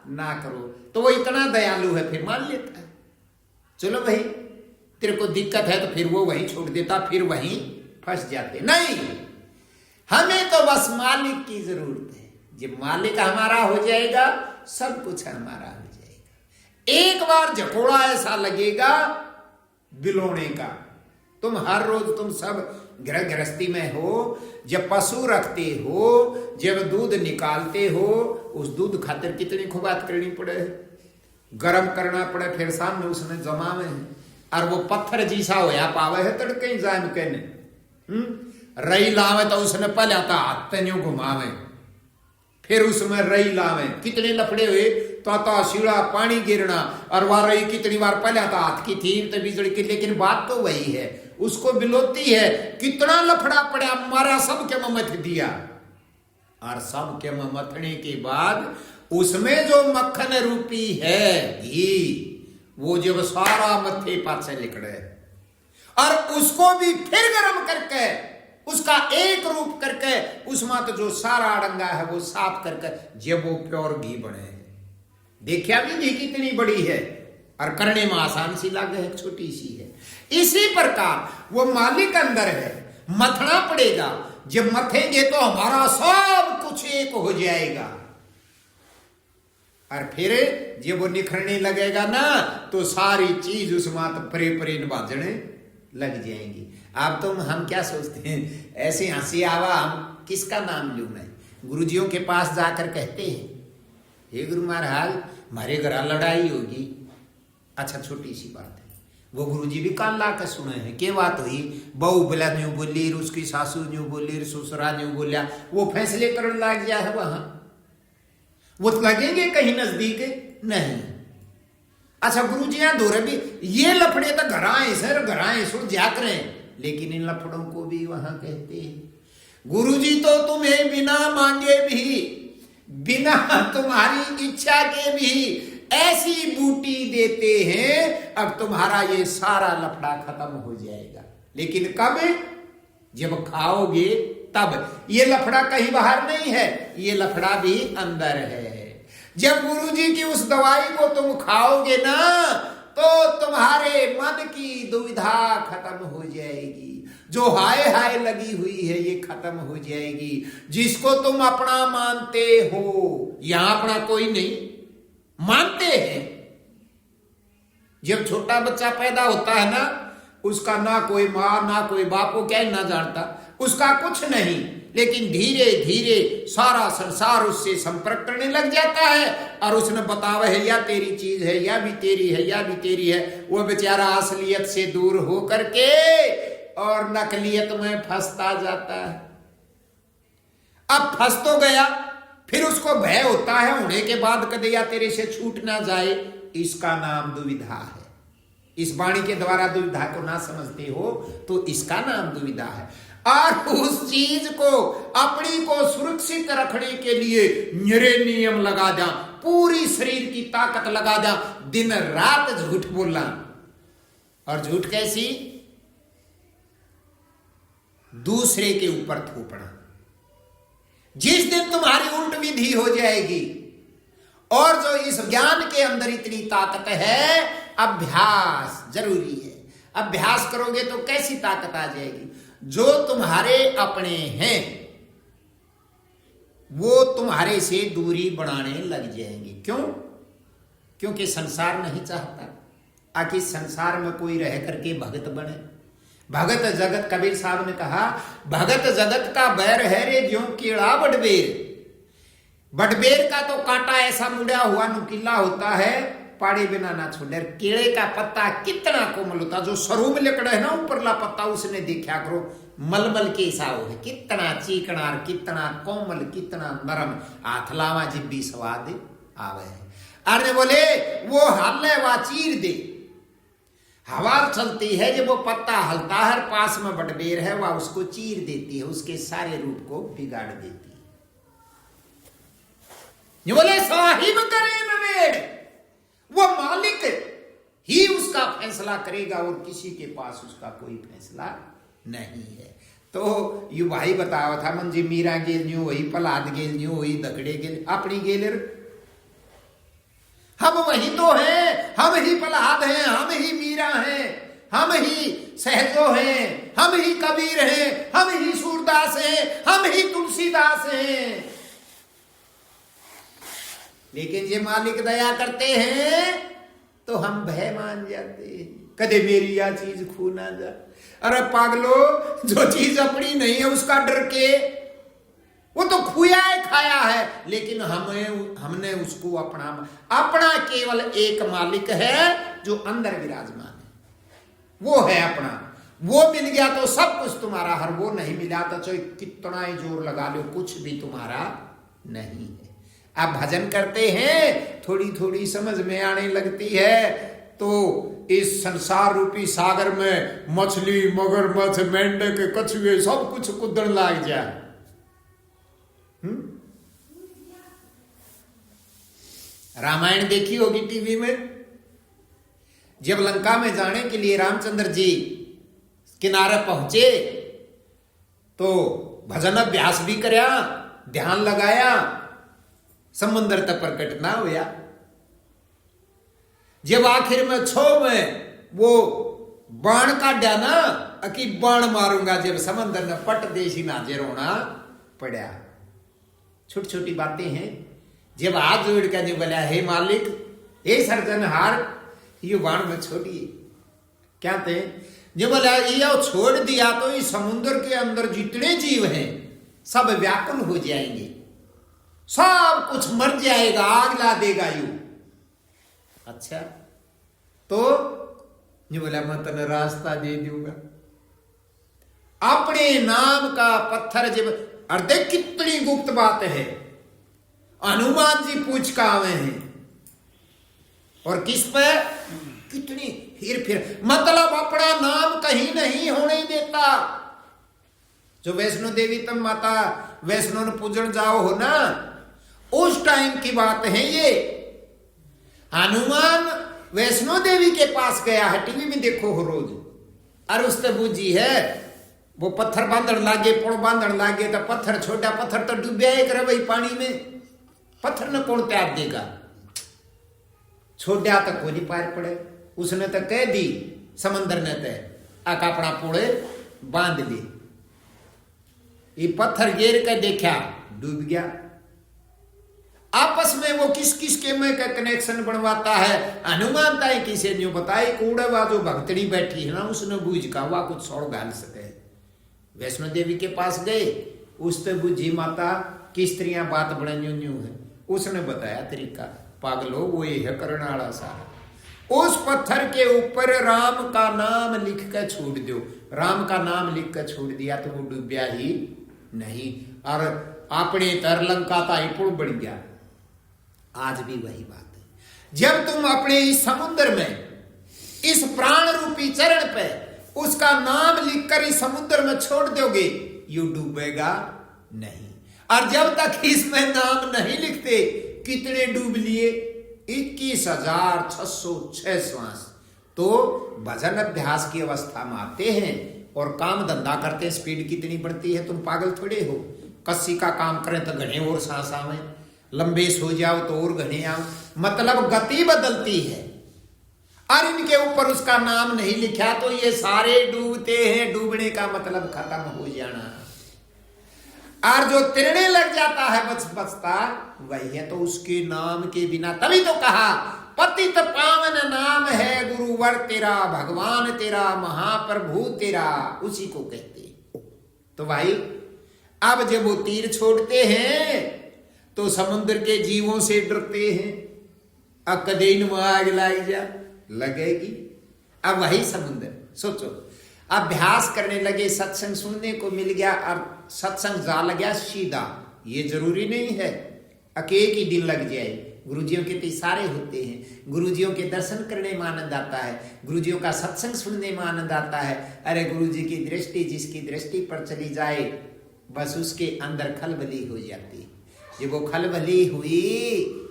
ना करो। तो वो इतना दयालु है, फिर मान लेता है। चलो भाई तेरे को दिक्कत है, तो फिर वो वहीं छोड़ देता, फिर वहीं फंस जाते। नहीं, हमें तो बस मालिक की जरूरत है। जब मालिक हमारा हो जाएगा सब कुछ हमारा हो जाएगा। एक बार झकोड़ा ऐसा लगेगा बिलोने का। तुम हर रोज तुम सब गृहस्थी में हो, जब पशु रखते हो, जब दूध निकालते हो, उस दूध खातिर कितनी खुबात करनी पड़े, गर्म करना पड़े, फिर सामने उसने जमावे है, और वो पत्थर जैसा होया पावे है तड़के जाम कहने। रई लावे तो उसने पहले आता हाथ तेन्यों घुमावे, फिर उसमें रई लावे, कितने लफड़े हुए, तो सीढ़ा पानी गिरना, और वह रई कितनी बार पहले आता हाथ की थी तो बिजली की। लेकिन बात तो वही है, उसको बिलोती है, कितना लफड़ा पड़ा, मारा सब के मत दिया, और सब के मथने के बाद उसमें जो मक्खन रूपी है घी, वो जब सारा मत्थे पासे निकले, और उसको भी फिर गर्म करके उसका एक रूप करके उसमें तो जो सारा अड़ंगा है वो साफ करके जब वो प्योर घी बने। देखिया भी घी कितनी बड़ी है, और करने में आसान सी लागे है, छोटी सी है। इसी प्रकार वो मालिक अंदर है, मथना पड़ेगा। जब मथेंगे तो हमारा सब कुछ एक हो जाएगा, और फिर जब वो निखरने लगेगा ना तो सारी चीज उसमें परे परे बाजने लग जाएंगी। अब तुम हम क्या सोचते हैं, ऐसे हंसी आवा, हम किसका नाम लूं मैं? गुरुजियों के पास जाकर कहते हैं, हे गुरु महाराज हमारे घर लड़ाई होगी। अच्छा छोटी सी बात है, वो गुरुजी भी कान ला के सुने हैं। के बात हुई, बहू बोला न्यू बोली, उसकी सासू न्यू बोली, ससुरा न्यू बोलिया, वो फैसले करने लग गया है वहां। वो लगेंगे कहीं नजदीक नहीं। अच्छा गुरुजी दूर भी ये लफड़े तो घराए सर घराए सुन जा करें, लेकिन इन लफड़ों को भी वहां कहते हैं गुरुजी तो तुम्हें बिना मांगे भी, बिना तुम्हारी इच्छा के भी ऐसी बूटी देते हैं, अब तुम्हारा ये सारा लफड़ा खत्म हो जाएगा। लेकिन कब? जब खाओगे तब। ये लफड़ा कहीं बाहर नहीं है, ये लफड़ा भी अंदर है। जब गुरुजी की उस दवाई को तुम खाओगे ना, तो तुम्हारे मन की दुविधा खत्म हो जाएगी। जो हाय हाय लगी हुई है ये खत्म हो जाएगी। जिसको तुम अपना मानते हो, यहां अपना कोई नहीं मानते हैं। जब छोटा बच्चा पैदा होता है ना, उसका ना कोई माँ ना कोई बाप को क्या ना जानता, उसका कुछ नहीं, लेकिन धीरे धीरे सारा संसार उससे संपर्क करने लग जाता है और उसने बतावा है या तेरी चीज है या भी तेरी है या भी तेरी है। वो बेचारा असलियत से दूर हो करके और नकलियत में फंसता जाता है। अब फंस तो गया, फिर उसको भय होता है होने के बाद कदे या तेरे से छूट ना जाए। इसका नाम दुविधा है। इस वाणी के द्वारा दुविधा को ना समझते हो तो इसका नाम दुविधा है। और उस चीज को अपनी को सुरक्षित रखने के लिए निरे नियम लगा जा, पूरी शरीर की ताकत लगा जा, दिन रात झूठ बोलना। और झूठ कैसी? दूसरे के ऊपर थोपना। जिस दिन तुम्हारी उल्ट विधि हो जाएगी, और जो इस ज्ञान के अंदर इतनी ताकत है, अभ्यास जरूरी है। अभ्यास करोगे तो कैसी ताकत आ जाएगी? जो तुम्हारे अपने हैं वो तुम्हारे से दूरी बढ़ाने लग जाएंगे। क्यों? क्योंकि संसार नहीं चाहता आखिर संसार में कोई रह करके भगत बने। भगत जगत, कबीर साहब ने कहा, भगत जगत का बैर है रे ज्यों कीड़ा बटबेर। बटबेर का तो कांटा ऐसा मुड़ा हुआ नुकीला होता है, पाड़े बिना ना छोड़े। केले का पत्ता कितना कोमल होता, जो सरू में लिकड़ा है ना ऊपरला पत्ता, उसने देखा करो मलमल के सा हो है, कितना चीकना, कितना कोमल, कितना नरम, हाथलावा जिब्बी स्वाद आवे है। अरे बोले वो हल्ले वा चीर दे, हवा चलती है, जब वो पत्ता हलता है, पास में बटबेर है, वह उसको चीर देती है, उसके सारे रूप को बिगाड़ देती है। ये बोले साहिब करे नवेड़, वो मालिक ही उसका फैसला करेगा और किसी के पास उसका कोई फैसला नहीं है। तो यू भाई बतावा था मंजी मीरा गेल न्यू वही पलाद गेल न्यू वही दकड़े गेल अपनी गेल। हम वही तो हैं, हम ही प्रहलाद हैं, हम ही मीरा हैं, हम ही सहजो हैं, हम ही कबीर हैं, हम ही सूरदास हैं, हम ही तुलसीदास हैं। लेकिन ये मालिक दया करते हैं तो हम भय मान जाते हैं, कदे मेरी यह चीज खो ना जा। अरे पागलो, जो चीज अपनी नहीं है उसका डर के, वो तो खुया है खाया है, लेकिन हमने उसको अपना केवल एक मालिक है जो अंदर विराजमान है, वो है अपना। वो मिल गया तो सब कुछ तुम्हारा, हर वो नहीं मिला तो चाहे कितना ही जोर लगा लो कुछ भी तुम्हारा नहीं है। अब भजन करते हैं, थोड़ी थोड़ी समझ में आने लगती है, तो इस संसार रूपी सागर में मछली, मगरमच्छ, मेंढक, कछुए सब कुछ कूदन लग जाए। रामायण देखी होगी टीवी में, जब लंका में जाने के लिए रामचंद्र जी किनारे पहुंचे तो भजन अभ्यास भी करया, ध्यान लगाया, समुद्र तक प्रकट ना हुआ। जब आखिर में छो में वो बाण काटा ना, अकी बाण मारूंगा, जब समंदर ने पट देशी नाजे रोना पड़ा। छोटी छोटी बातें हैं। जब हाथ जोड़ कर बोला, हे मालिक, हे सर्जनहार, ये बाण में छोड़िए। क्या थे? जब बोला ये छोड़ दिया तो इस समुद्र के अंदर जितने जीव हैं सब व्याकुल हो जाएंगे, सब कुछ मर जाएगा, आग ला देगा यू। अच्छा, तो ये बोला मैं तने रास्ता दे दूंगा। अपने नाम का पत्थर जब, और देख कितनी गुप्त बात है। हनुमान जी पूछ का आवे हैं और किस पे कितनी फिर मतलब अपना नाम कहीं नहीं होने देता। जो वैष्णो देवी तम माता वैष्णो ने पूजन जाओ हो ना, उस टाइम की बात है ये। हनुमान वैष्णो देवी के पास गया है, टीवी में देखो हो रोज। और उस बूझी है वो पत्थर बांधन लागे, पुल बांधन लागे तो पत्थर छोटा पत्थर तो डूबे करे भाई पानी में। पत्थर ने कौन त्याग देगा, छोटा तक को नहीं पार पड़े। उसने तो कह दी समंदर ने तय आका अपना पुल बांध ली। ये पत्थर गिर के देखा डूब गया। आपस में वो किस किस के में का कनेक्शन बनवाता है। हनुमान ताई किसे न्यू बताई, कूड़ेवा जो भक्तड़ी बैठी है ना उसने बूझ का हुआ कुछ सौड़ गाल सके। वैष्णो देवी के पास गए, उसने बूझी माता किस तरह बात बड़ा न्यू है। उसने बताया तरीका, पागलो वो ये है करने वाला सारा। उस पत्थर के ऊपर राम का नाम लिख कर छोड़ दो। राम का नाम लिख कर छोड़ दिया तो वो डूबया ही नहीं, और अपने तर लंका का ही पुल बढ़ गया। आज भी वही बात है। जब तुम अपने इस समुद्र में, इस प्राण रूपी चरण पे उसका नाम लिखकर इस समुद्र में छोड़ दोगे, यू डूबेगा नहीं। और जब तक इसमें नाम नहीं लिखते, कितने डूब लिए 21,606 श्वास तो भजन अभ्यास की अवस्था में आते हैं और काम धंधा करते हैं। स्पीड कितनी बढ़ती है, तुम पागल थोड़े हो। कस्सी का काम करें तो घने और सांस आवे, लंबे सो जाओ तो और घने आओ, मतलब गति बदलती है। और इनके ऊपर उसका नाम नहीं लिखा तो ये सारे डूबते हैं। डूबने का मतलब खत्म हो जाना। और जो तैरने लग जाता है बचता वही है, तो उसके नाम के बिना, तभी तो कहा पतित पावन नाम है गुरुवर तेरा, भगवान तेरा, महाप्रभु तेरा, उसी को कहते। तो भाई अब जब वो तीर छोड़ते हैं तो समुद्र के जीवों से डरते हैं। अब कदेन में आग लाई जा लगेगी। अब वही समुद्र सोचो, अभ्यास करने लगे, सत्संग सुनने को मिल गया और सत्संग जा लग सीधा। ये जरूरी नहीं है एक ही दिन लग जाए। गुरुजियों के तो इशारे होते हैं, गुरुजियों के दर्शन करने में आनंद आता है, गुरुजियों का सत्संग सुनने में आनंद आता है। अरे गुरुजी की दृष्टि जिसकी दृष्टि पर चली जाए बस उसके अंदर खलबली हो जाती है। जब वो खलबली हुई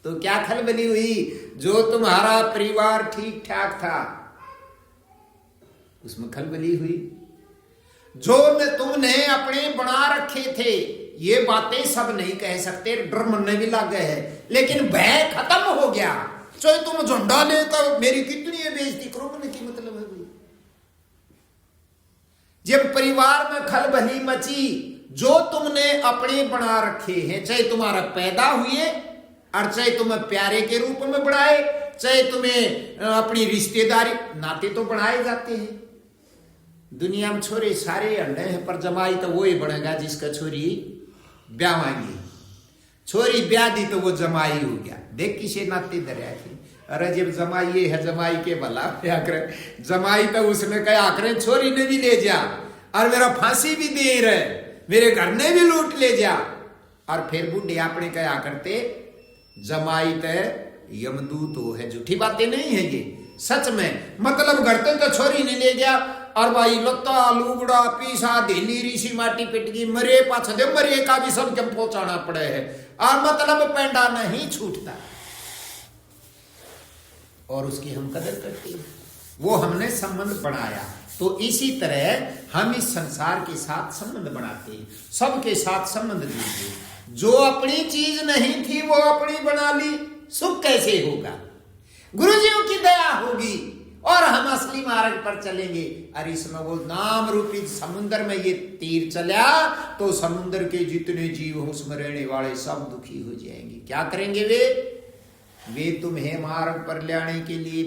तो क्या खलबली हुई, जो तुम्हारा परिवार ठीक ठाक था उसमें खलबली हुई। जो तुमने अपने बना रखे थे, ये बातें सब नहीं कह सकते, डर मन भी लग गए है, लेकिन भय खत्म हो गया। चाहे तुम झंडा ले तो मेरी कितनी बेइज्जती करो, मैंने की मतलब है। जब परिवार में खलबली मची, जो तुमने अपने बना रखे हैं, चाहे तुम्हारा पैदा हुए और चाहे तुम्हें प्यारे के रूप में बढ़ाए, चाहे तुम्हें अपनी रिश्तेदारी नाते तो बढ़ाए जाते हैं। दुनिया में छोरे सारे अंडे हैं, पर जमाई तो वो ही बनेगा जिसका छोरी ब्यावांगी। छोरी ब्याह दी तो वो जमाई हो गया। देख किसे नाते दरिया थी। अरे जब जमाई है जमाई के भला क्या करे, जमाई तो उसने कहा करे छोरी ने भी ले जा और मेरा फांसी भी दे रहे, मेरे घर ने भी लूट ले जा। और फिर बुढ़े अपने कहा करते जमाई तय यमदूत हो है। झूठी बातें नहीं है ये, सच में। मतलब घर तक तो छोरी ने ले गया और भाई लत्ता लुगड़ा पीसा धेली ऋषि माटी पिट गई, मरे पाछ दे मरे का भी सब जब पहुंचाना पड़े है। और मतलब पेंडा नहीं छूटता और उसकी हम कदर करते हैं, वो हमने संबंध बनाया। तो इसी तरह हम इस संसार के साथ संबंध बनाते हैं, सबके साथ संबंध दीजिए। जो अपनी चीज नहीं थी वो अपनी बना ली, सुख कैसे होगा? गुरुजियों की दया होगी और हम असली मार्ग पर चलेंगे। और इसमें वो नाम रूपी समुद्र में ये तीर चला तो समुद्र के जितने जीव हो उसमें रहने वाले सब दुखी हो जाएंगे। क्या करेंगे वे तुम्हें मार्ग पर लाने के लिए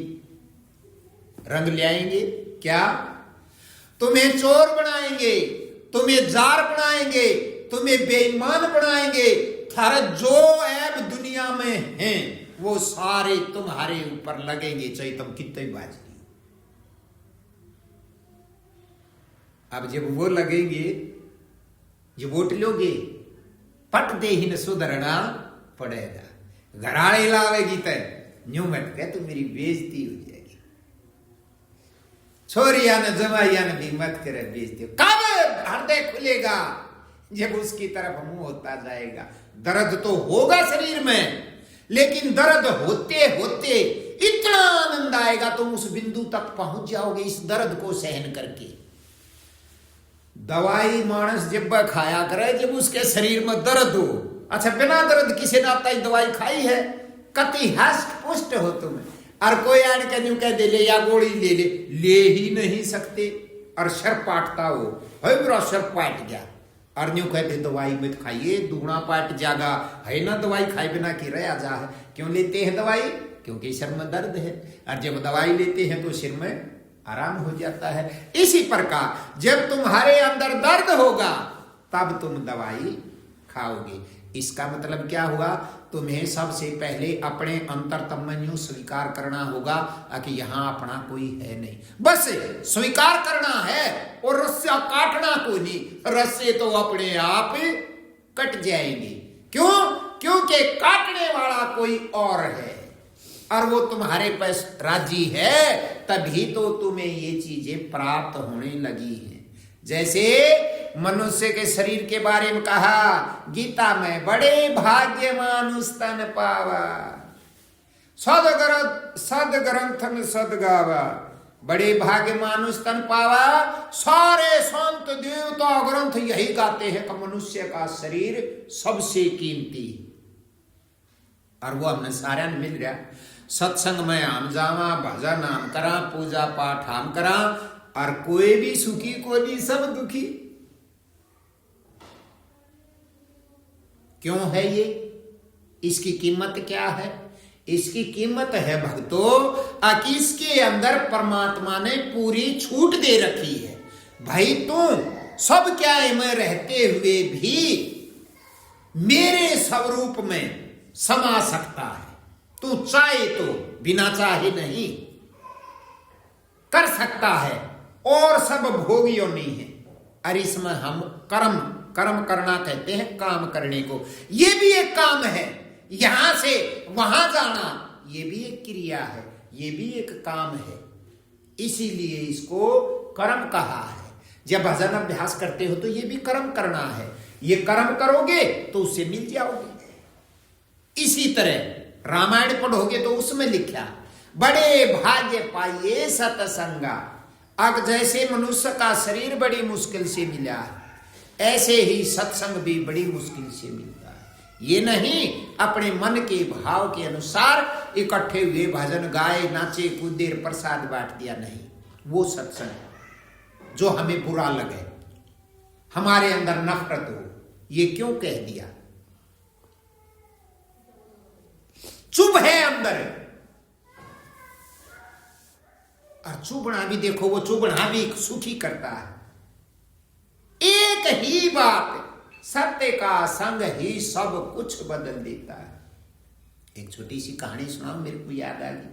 रंग लाएंगे। क्या? तुम्हें चोर बनाएंगे, तुम्हें जार बनाएंगे, तुम्हें बेईमान बनाएंगे। थारा जो ऐब दुनिया में हैं वो सारे तुम्हारे ऊपर लगेंगे, चाहे तुम कितने बाजी। अब जब वो लगेंगे, जो वोट लोगे, पट दे ही न सुधरना पड़ेगा। घराड़े लावेगी तय न्यू मत कह, तो मेरी बेइज्जती हो जाएगी। छोरिया न जमाइया न भी मत करे बेइज्जती। कब हृदय खुलेगा? जब उसकी तरफ मुंह होता जाएगा। दर्द तो होगा शरीर में, लेकिन दर्द होते होते इतना आनंद आएगा, तुम उस बिंदु तक पहुंच जाओगे इस दर्द को सहन करके। दवाई मानस जब खाया करे जब उसके शरीर में दर्द हो। अच्छा, बिना दर्द किसी ने अब तक दवाई खाई है? कति हष्ट पुष्ट हो तुम, और कोई आड़ के न्यू कह दे ले या गोली ले ही नहीं सकते। और सर पाटता हो, मेरा सर पाट गया, और न्यू कहते दवाई मत खाइए, दूना पाट जागा है ना, दवाई खाए बिना की रहा जा है। क्यों लेते हैं दवाई? क्योंकि सिर में दर्द है, और जब दवाई लेते हैं तो सिर में आराम हो जाता है। इसी प्रकार जब तुम्हारे अंदर दर्द होगा तब तुम दवाई खाओगे। इसका मतलब क्या हुआ? तुम्हें सबसे पहले अपने अंतरतम में यूं स्वीकार करना होगा कि यहां अपना कोई है नहीं, बस स्वीकार करना है। और रस्सा काटना कोई नहीं, रस्से तो अपने आप कट जाएंगे। क्यों? क्योंकि काटने वाला कोई और है, और वो तुम्हारे पास राजी है, तभी तो तुम्हें ये चीजें प्राप्त होने लगी हैं। जैसे मनुष्य के शरीर के बारे में कहा गीता में, बड़े भाग्यमान उस तन पावा, सदग्रंथन सदगावा। बड़े भाग्यमान उस तन पावा। सारे संत देवता ग्रंथ यही गाते हैं कि मनुष्य का शरीर सबसे कीमती, और वो हमने सारा मिल रहा। सत्संग में हम जावा, भजन हम करा, पूजा पाठ हम करा, और कोई भी सुखी को नहीं, सब दुखी। क्यों है ये? इसकी कीमत क्या है? इसकी कीमत है भक्तों कि इसके अंदर परमात्मा ने पूरी छूट दे रखी है। भाई तुम सब क्या में रहते हुए भी मेरे स्वरूप में समा सकता है। तू चाहे तो, बिना चाहे नहीं कर सकता है, और सब भोगियों नहीं है। और इसमें हम कर्म करना कहते हैं, काम करने को। ये भी एक काम है, यहां से वहां जाना ये भी एक क्रिया है, ये भी एक काम है। इसीलिए इसको कर्म कहा है। जब भजन अभ्यास करते हो तो ये भी कर्म करना है। ये कर्म करोगे तो उससे मिल जाओगे। इसी तरह रामायण पढ़ोगे तो उसमें लिखा, बड़े भाग्य पाइए सतसंगा। अब जैसे मनुष्य का शरीर बड़ी मुश्किल से मिला है, ऐसे ही सत्संग भी बड़ी मुश्किल से मिलता है। ये नहीं अपने मन के भाव के अनुसार इकट्ठे हुए भजन गाए, नाचे कूदे, प्रसाद बांट दिया, नहीं। वो सत्संग जो हमें बुरा लगे, हमारे अंदर नफरत हो, ये क्यों कह दिया, चुभ है अंदर। और चुभना भी देखो, वो चुभना भी सुखी करता है। एक ही बात, सत्य का संग ही सब कुछ बदल देता है। एक छोटी सी कहानी सुनाओ, मेरे को याद आ गई।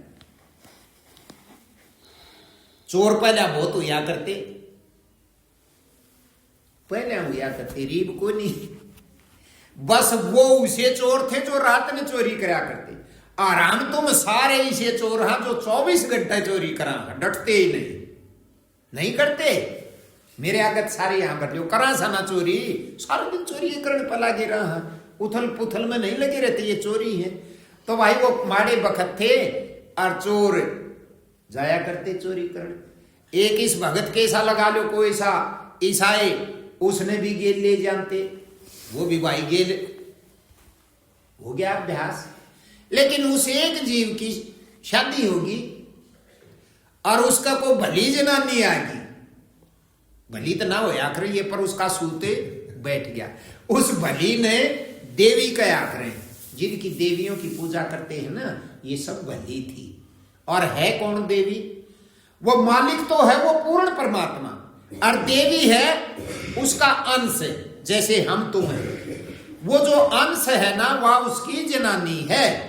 चोर पहले बहुत हुआ करते, रीब को नहीं, बस वो उसे चोर थे जो रात में चोरी करा करते। और हम तुम सारे इसे चोर हैं जो 24 घंटे चोरी करा, डटते ही नहीं करते। मेरे आगत सारे यहां पर जो करा साना चोरी, सारे दिन चोरी करने पर लगे रहा, उथल पुथल में नहीं लगे रहते, ये चोरी है। तो भाई वो माड़े बखत थे और चोर जाया करते चोरी करने। एक इस भगत के ऐसा लगा लो, कोई ऐसा ईसाई, उसने भी गेल ले जानते, वो भी भाई गेल हो गया अभ्यास। लेकिन उस एक जीव की शादी होगी और उसका कोई भली जनानी आएगी, भली तो ना हो आखिर ये, पर उसका सूते बैठ गया। उस भली ने देवी कया करें, जिनकी देवियों की पूजा करते हैं ना, ये सब भली थी। और है कौन देवी? वो मालिक तो है वो पूर्ण परमात्मा, और देवी है उसका अंश, जैसे हम तुम हैं। वो जो अंश है ना, वह उसकी जनानी है।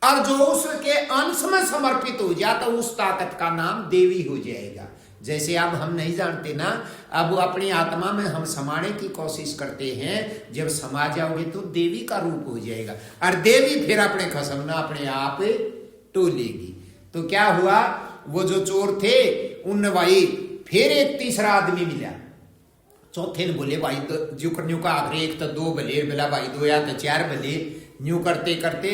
और जो उसके अंश में समर्पित हो जाता, उस ताकत का नाम देवी हो जाएगा। जैसे अब हम नहीं जानते ना, अब वो अपनी आत्मा में हम समाने की कोशिश करते हैं, जब समा जाओगे तो देवी का रूप हो जाएगा, और देवी फिर अपने खसम ना अपने आप टोलेगी। तो क्या हुआ, वो जो चोर थे उन भाई फिर एक तीसरा आदमी मिला, चौथे ने बोले भाई तो न्यू का आखिर एक तो दो भले, बोला भाई दो या तो चार भले, न्यू करते करते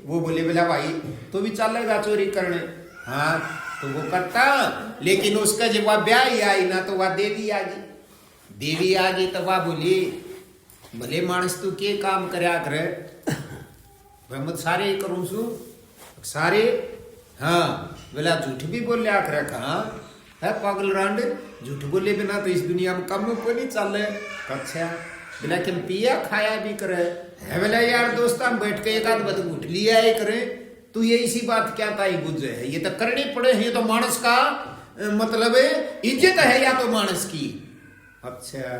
वो बोले बोला भाई तो भी चलेगा चोरी करने, हाँ तो वो करता, लेकिन उसका जब वह ब्याह ही आई ना तो वह देवी आ गई, देवी आ गई तो वह बोली भले मानस तू के काम करया करे, मैं मत सारे करूं सु सारे, हाँ बोला झूठ भी बोल लिया करे, कहाँ है पागल रांड, झूठ बोले बिना तो इस दुनिया में कम को नहीं चल रहे। अच्छा बोला कि पिया खाया भी करे है, बोला यार दोस्त हम बैठ के एक आध बात उठ लिया है करे, तू ये इसी बात क्या ताई गुजरे है, ये तो करनी पड़े, ये तो मानस का मतलब इज्जत है या तो मानस की। अच्छा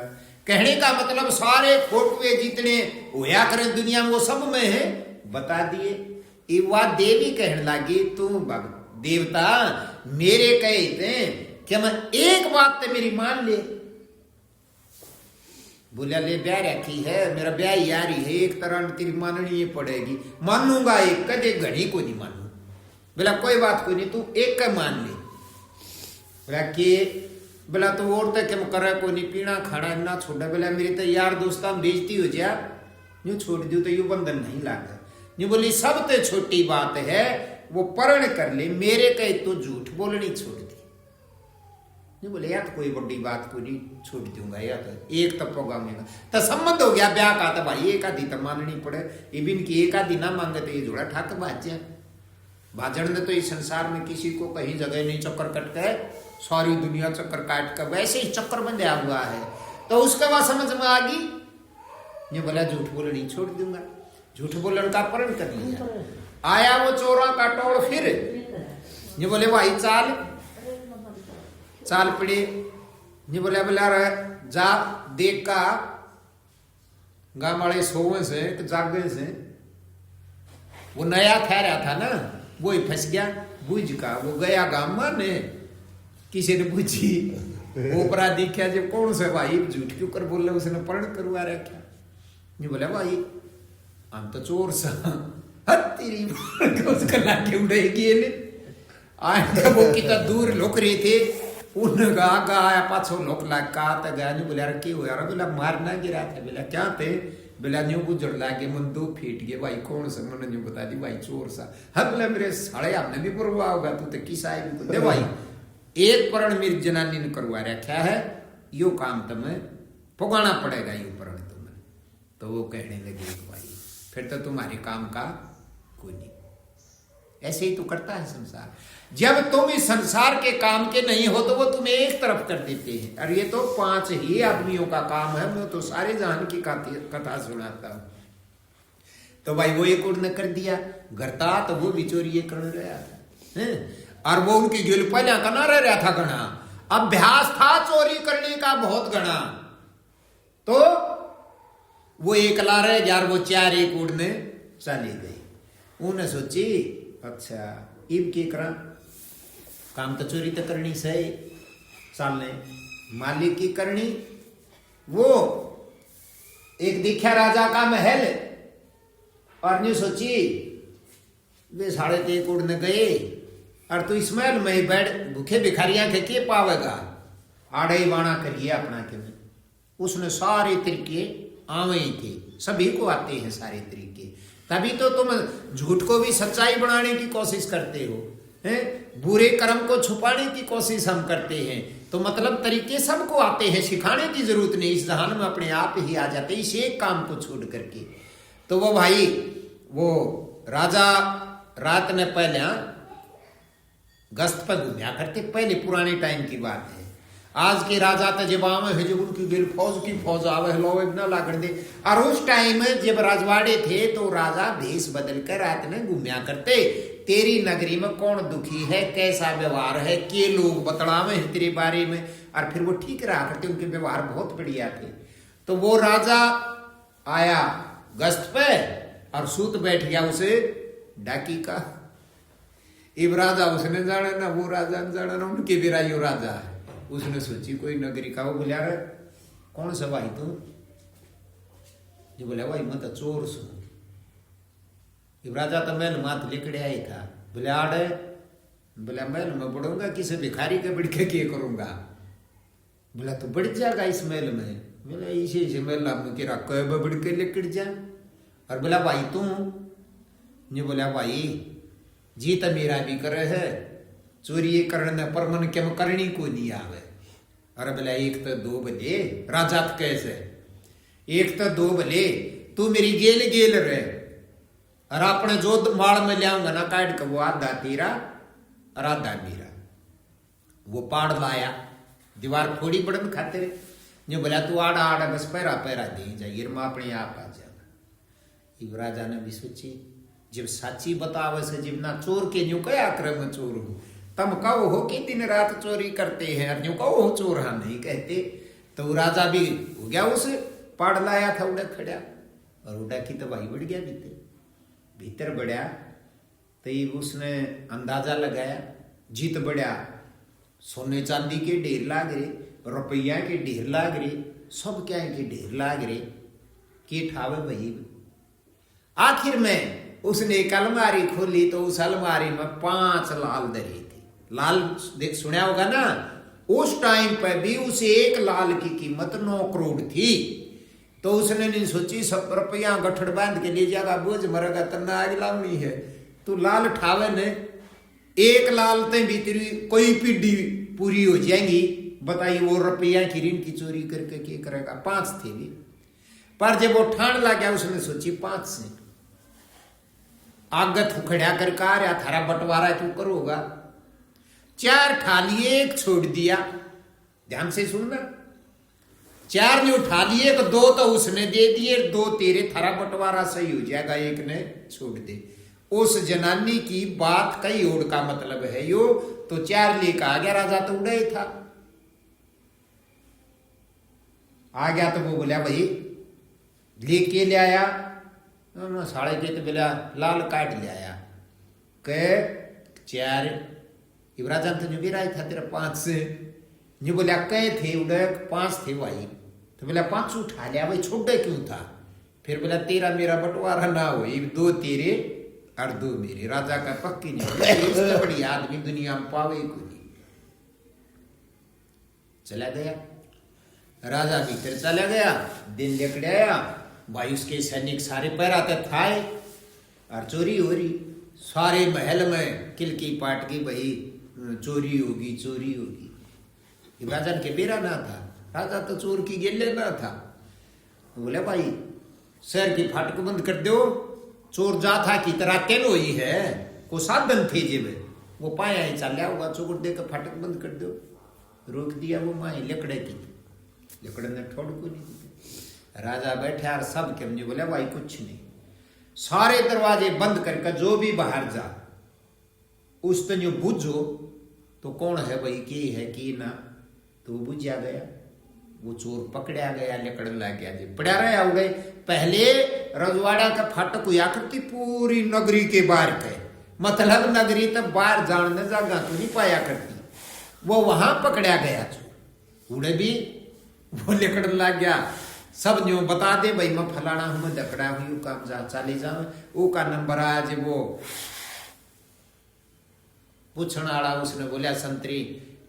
कहने का मतलब सारे फोटुए जितने होया करें दुनिया में वो सब में है, बता दिए। ये वह देवी कहने लगी तू देवता मेरे कहे थे कि मैं एक बात तो मेरी मान ले, बोला ले ब्याह रखी है, मेरा ब्याह यारी है, एक तरह तेरी माननी पड़ेगी, मानूंगा एक कदे घड़ी को नहीं मानू, बोला कोई बात कोई नहीं तू एक का मान ले, बोला कि बोला तो और तक क्या करे कोई नहीं, पीना खाना ना छोड़ा, बोला मेरे तो यार दोस्ता बेइज्जती हो जा, यूं छोड़ दू तो यूं बंधन नहीं लागा, यूं बोली सब तो छोटी बात है वो परण कर ले, मेरे कहे तो झूठ बोलनी छोड़ दे, नहीं बोले यार तो कोई बड़ी बात को नहीं छोड़ दूंगा, या तो एक तक प्रोग्राम तो संबंध हो गया ब्याह का, तो भाई एक आधी तो माननी पड़े, इबिन की एक आधी ना मांगे तो ये जोड़ा ठाक बाजा भाजन ने तो इस संसार में किसी को कहीं जगह नहीं चक्कर कट के, सारी दुनिया चक्कर काट कर वैसे ही चक्कर बंधा हुआ है, तो उसके बाद समझ में आ गई, ये बोला झूठ बोलनी छोड़ दूंगा, झूठ बोलने का परण कर लिया। आया वो चोरा का टोड़, फिर ये बोले भाई चाल चाल पड़े, ये बोले बोला जा देख का गाँव वाले सोवे से जागे से, वो नया ठहरा था ना वो ही फंस गया बुझ का, वो गया गाँव में ने किसी ने पूछी ऊपरा देखा जब कौन से भाई झूठ क्यों कर बोल रहे, उसने परण करवा रखा, ये बोला भाई हम तो चोर सा तेरी उसका लाके उड़ेगी, आए वो कितना दूर लोग रहे थे, उनका आया पाछो लोक लाग का तो गया, नहीं बोला क्या हुआ, बोला मारना गिरा था, बोला क्या थे, बोला न्यू गुजर लागे मन 2 फीट गए, भाई कौन सा, मैंने न्यू बता दी भाई चोर सा, हाँ बोला मेरे साढ़े आपने भी परवाह होगा, तू तो किस आए भी दे भाई एक परण मेरी जनानी ने करवा रखा है, यो काम तुम्हें पुगाना पड़ेगा, यो परण तुम्हें, तो वो कहने लगे भाई फिर तो तुम्हारे काम का कोई नहीं, ऐसे ही तो करता है संसार, जब तुम इस संसार के काम के नहीं हो तो वो तुम्हें एक तरफ कर देते हैं, और ये तो 5 ही आदमियों का काम है, मैं तो सारे जहान की कथा सुनाता हूं। तो भाई वो एक उड़ने कर दिया घरता, तो वो भी चोरी ये कर रहा था, और वो उनकी गिल पहले कना रह था गणा, अभ्यास था चोरी करने का बहुत गणा, तो वो एक ला रहे यार, वो 4 एक उड़ने चली गई, उन्हें सोची अच्छा इब के करा काम तो चोरी तो करनी सही, सामने मालिक की करनी, वो एक दिखा राजा का महल, और ने सोची वे 3.5 उड़ने गए, और तू इस महल में बैठ भूखे भिखारियां के पावेगा, आड़े बाणा करिए अपना के में, उसने सारे तरीके आवे ही थे, सभी को आते हैं सारे तरीके, तभी तो तुम झूठ को भी सच्चाई बनाने की कोशिश करते हो, हैं बुरे कर्म को छुपाने की कोशिश हम करते हैं, तो मतलब तरीके सबको आते हैं, सिखाने की जरूरत नहीं, इस जहान में अपने आप ही आ जाते हैं, इस एक काम को छोड़ करके। तो वो भाई वो राजा रात ने पहले गश्त पर घूमया करते, पहले पुराने टाइम की बात है, आज के राजा तो जब आवे है, जब उनकी दिल फौज की फौज आवे लो ना लागण दे, और उस टाइम जब राजवाड़े थे तो राजा भेष बदल कर रात में घूमया करते, तेरी नगरी में कौन दुखी है, कैसा व्यवहार है, के लोग बतलावे हैं तेरे बारे में, और फिर वो ठीक रहा करते, उनके व्यवहार बहुत बढ़िया थे। तो वो राजा आया गश्त पे और सूत बैठ गया उसे डाकी का, इब राजा उसने जाना ना वो राजा ने जाना ना, उनके बिराइयो राजा है, उसने सोची कोई नगरी का, वो बोला रे कौन सा भाई तू? जो बोला भाई मैं तो चोर सू। ये राजा तो महल मात लिकड़े आई था। बोले आड़े, बोला महल में बढ़ूंगा किसी भिखारी के बढ़ के क्या करूंगा? बोला तू बढ़ जाएगा इस महल में? बोला इसे महल में किरा कब बढ़ के लिकड़ जा। और बोला भाई तू? ने बोला भाई जी तो मेरा भी करे है, चोरी करने पर मन क्या करनी को नहीं आवे। अरे बोला एक तो दो भले राजा कैसे, एक तो दो भले तू मेरी गेल गेल रहे, और अपने जो माल में लियाऊंगा ना काट के वो आधा तेरा और आधा मेरा। वो पाड़ लाया, दीवार फोड़ी बड़न खाते रहे। जो बोला तू आड़ा आड़ा बस पैरा पैरा दे जाइए माँ अपने आप आ जाएगा। इब राजा ने भी सोची जब साची बतावे से जब ना चोर के न्यू कया क्रम चोर हो, तम कहो हो कि दिन रात चोरी करते हैं, और न्यू कहो हो चोर हम नहीं कहते। तो राजा भी हो गया, उसे पाड़ लाया था उड़ा खड़ा, और उड़ा की तो भाई बढ़ गया भीतर बढ़ा। तो उसने अंदाजा लगाया जीत बढ़ा, सोने चांदी के ढेर लाग रहे, रुपया के ढेर लाग रहे, सब क्या के ढेर लाग रहे, के ठावे भाई। आखिर में उसने एक अलमारी खोली तो उस अलमारी में 5 लाल धरे थे। लाल देख सुना होगा ना, उस टाइम पर भी उसे एक लाल की कीमत 9 करोड़ थी। तो उसने नहीं सोची सब रुपया गठड़ बांध के ले जाएगा, बोझ मरेगा तन्ना आग लावनी है। तू लाल ठावे ने एक लाल ते भीतरी कोई पीढ़ी पूरी हो जाएगी। बताइए वो रुपया की ऋण की चोरी करके क्या करेगा? 5 थे भी, पर जब वो ठान ला गया उसने सोची 5 से आगत उखड़ा कर आ रहा थारा बंटवारा तू करोगा। 4 ठा लिए, एक छोड़ दिया। ध्यान से सुनना, 4 ने उठा लिए तो 2 तो उसने दे दिए, 2 तेरे, थारा बंटवारा सही हो जाएगा, एक ने छोड़ दे। उस जनानी की बात कई ओर का मतलब है यो। तो 4 लेकर आ गया, राजा तो उड़ा ही था। आ गया तो वो बोला भाई लेके ले आया, साढ़े के तो बोला लाल काट ले आया के 4। राजा तो जो भी रहा था तेरा 5 से जो बोला कहे थे उड़े 5 थे भाई। तो बोला 5 उठा लिया भाई, छोटे क्यों था? फिर बोला तेरा मेरा बंटवारा ना हो, 2 तेरे और 2 मेरे। राजा का पक्की नहीं, इससे बड़ी आदमी दुनिया में पावे को नहीं। चला गया राजा भीतर चला गया, दिन लेकर आया भाई, उसके सैनिक सारे पैराते थाए और चोरी हो रही। सारे महल में किलकी पाट की भाई चोरी होगी चोरी होगी। राजा के बेरा ना था, राजा तो चोर की गेले ना था। बोले भाई शहर की फाटक बंद कर दो, चोर जा था की तरह केन हुई है, को साधन थे जेब वो पाया ही चल होगा, चोर देकर फाटक बंद कर दो। रोक दिया वो माए लकड़े की, लकड़े ने ठोड़ को नहीं दी। राजा बैठे और सब के मुझे बोले भाई कुछ नहीं, सारे दरवाजे बंद करके जो भी बाहर जा उस तो जो बुझो तो कौन है भाई की है की ना। तो वो बुझा गया, वो चोर पकड़ा गया, लकड़ ला गया जी पड़ा रहे हो गए। पहले रजवाड़ा का फाटक हुआ करती पूरी नगरी के बाहर के, मतलब नगरी तक बाहर जाने जगह तो नहीं पाया करती, वो वहां पकड़ा गया चोर। उड़े भी वो लकड़ ला गया, सब न्यू बता दे भाई मैं फलाना हूं, मैं दकड़ा हुई काम जा चाली जाऊं, वो का नंबर आज वो पूछने वाला उसने बोला संतरी